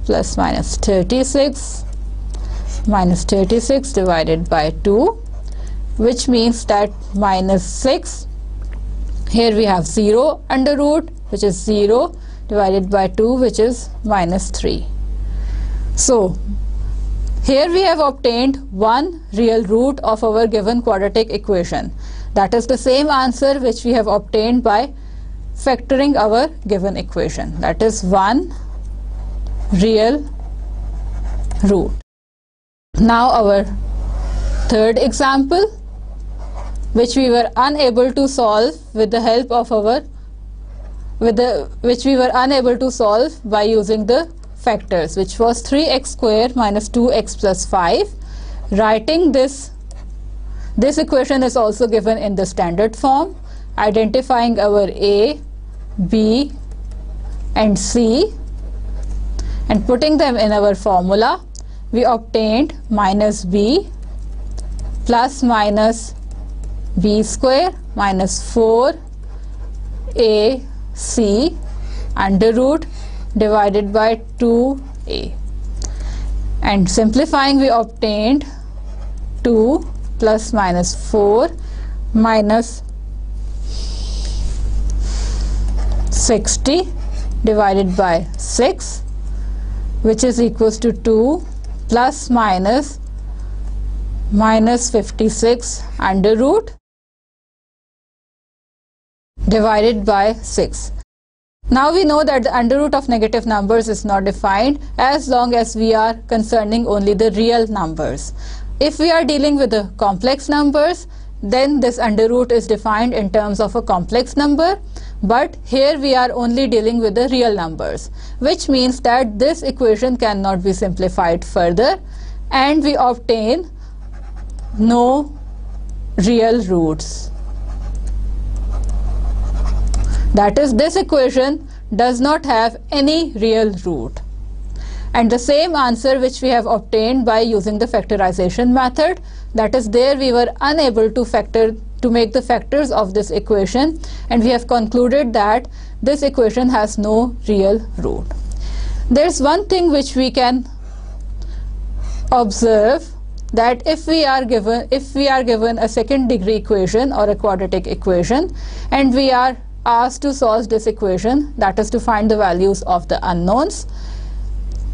plus minus 36 minus 36 divided by 2, which means that minus 6, here we have 0 under root, which is 0 divided by 2, which is minus 3. So here we have obtained one real root of our given quadratic equation. That is the same answer which we have obtained by factoring our given equation. That is one real root. Now our third example, which we were unable to solve with the help of which we were unable to solve by using the factors, which was 3x square minus 2x plus 5. Writing this equation is also given in the standard form. Identifying our a, b and c and putting them in our formula, we obtained minus b plus minus b square minus 4ac under root divided by 2a, and simplifying we obtained 2 plus minus 4 minus 60 divided by 6, which is equals to 2 plus minus 56 under root divided by 6. Now we know that the under root of negative numbers is not defined as long as we are concerning only the real numbers. If we are dealing with the complex numbers, then this under root is defined in terms of a complex number, but here we are only dealing with the real numbers, which means that this equation cannot be simplified further and we obtain no real roots. That is, this equation does not have any real root. And the same answer which we have obtained by using the factorization method, that is, there we were unable to make the factors of this equation, and we have concluded that this equation has no real root. There is one thing which we can observe, that if we are given a second degree equation or a quadratic equation and we are asked to solve this equation, that is to find the values of the unknowns,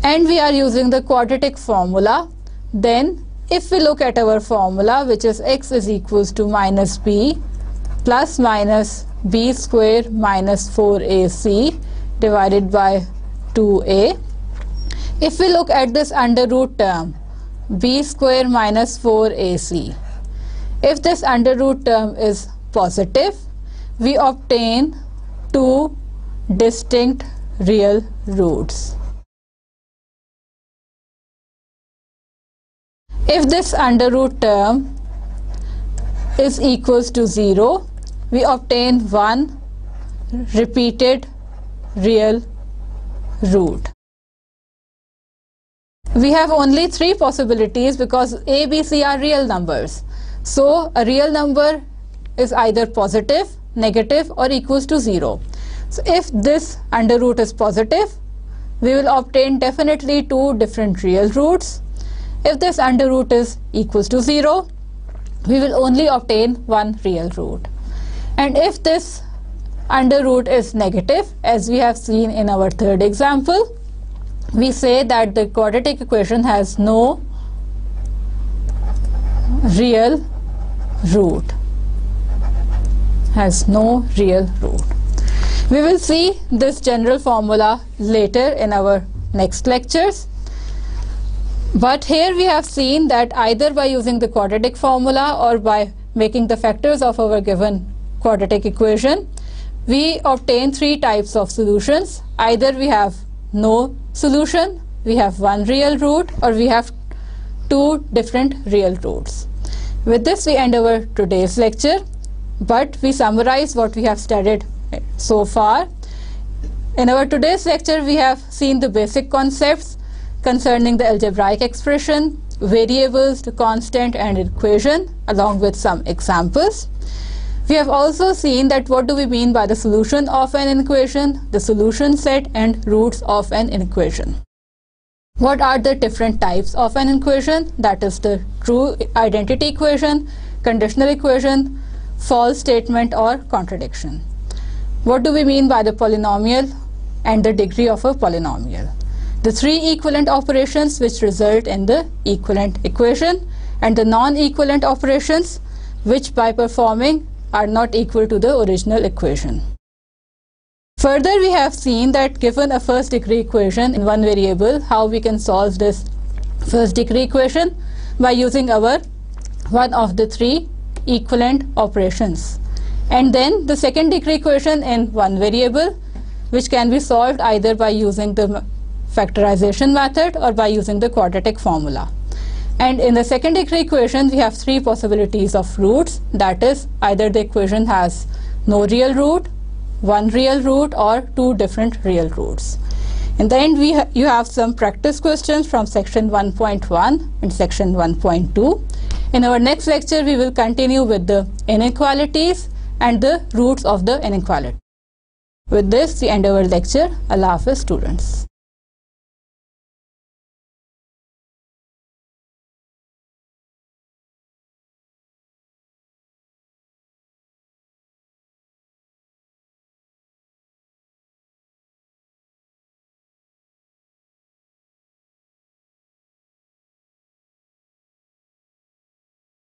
and we are using the quadratic formula, then if we look at our formula, which is x is equals to minus b plus minus b square minus 4ac divided by 2a, if we look at this under root term b square minus 4ac, if this under root term is positive, we obtain two distinct real roots. If this under root term is equals to 0, we obtain one repeated real root. We have only three possibilities because a, b, c are real numbers. So a real number is either positive, negative or equals to 0. So if this under root is positive, we will obtain definitely two different real roots. If this under root is equals to 0, we will only obtain one real root. And if this under root is negative, as we have seen in our third example, we say that the quadratic equation has no real root. We will see this general formula later in our next lectures. But here we have seen that either by using the quadratic formula or by making the factors of our given quadratic equation, we obtain three types of solutions. Either we have no solution, we have one real root, or we have two different real roots. With this we end our today's lecture, but we summarize what we have studied so far. In our today's lecture we have seen the basic concepts concerning the algebraic expression, variables, the constant and equation, along with some examples. We have also seen that what do we mean by the solution of an equation, the solution set and roots of an equation. What are the different types of an equation? That is the true identity equation, conditional equation, false statement or contradiction. What do we mean by the polynomial and the degree of a polynomial? The three equivalent operations which result in the equivalent equation, and the non-equivalent operations which by performing are not equal to the original equation. Further, we have seen that given a first degree equation in one variable, how we can solve this first degree equation by using our one of the three equivalent operations. And then the second degree equation in one variable, which can be solved either by using the factorization method or by using the quadratic formula. And in the second degree equation, we have three possibilities of roots. That is, either the equation has no real root, one real root, or two different real roots. In the end, you have some practice questions from section 1.1 and section 1.2. In our next lecture, we will continue with the inequalities and the roots of the inequality. With this, we end our lecture. Allah Hafiz, students.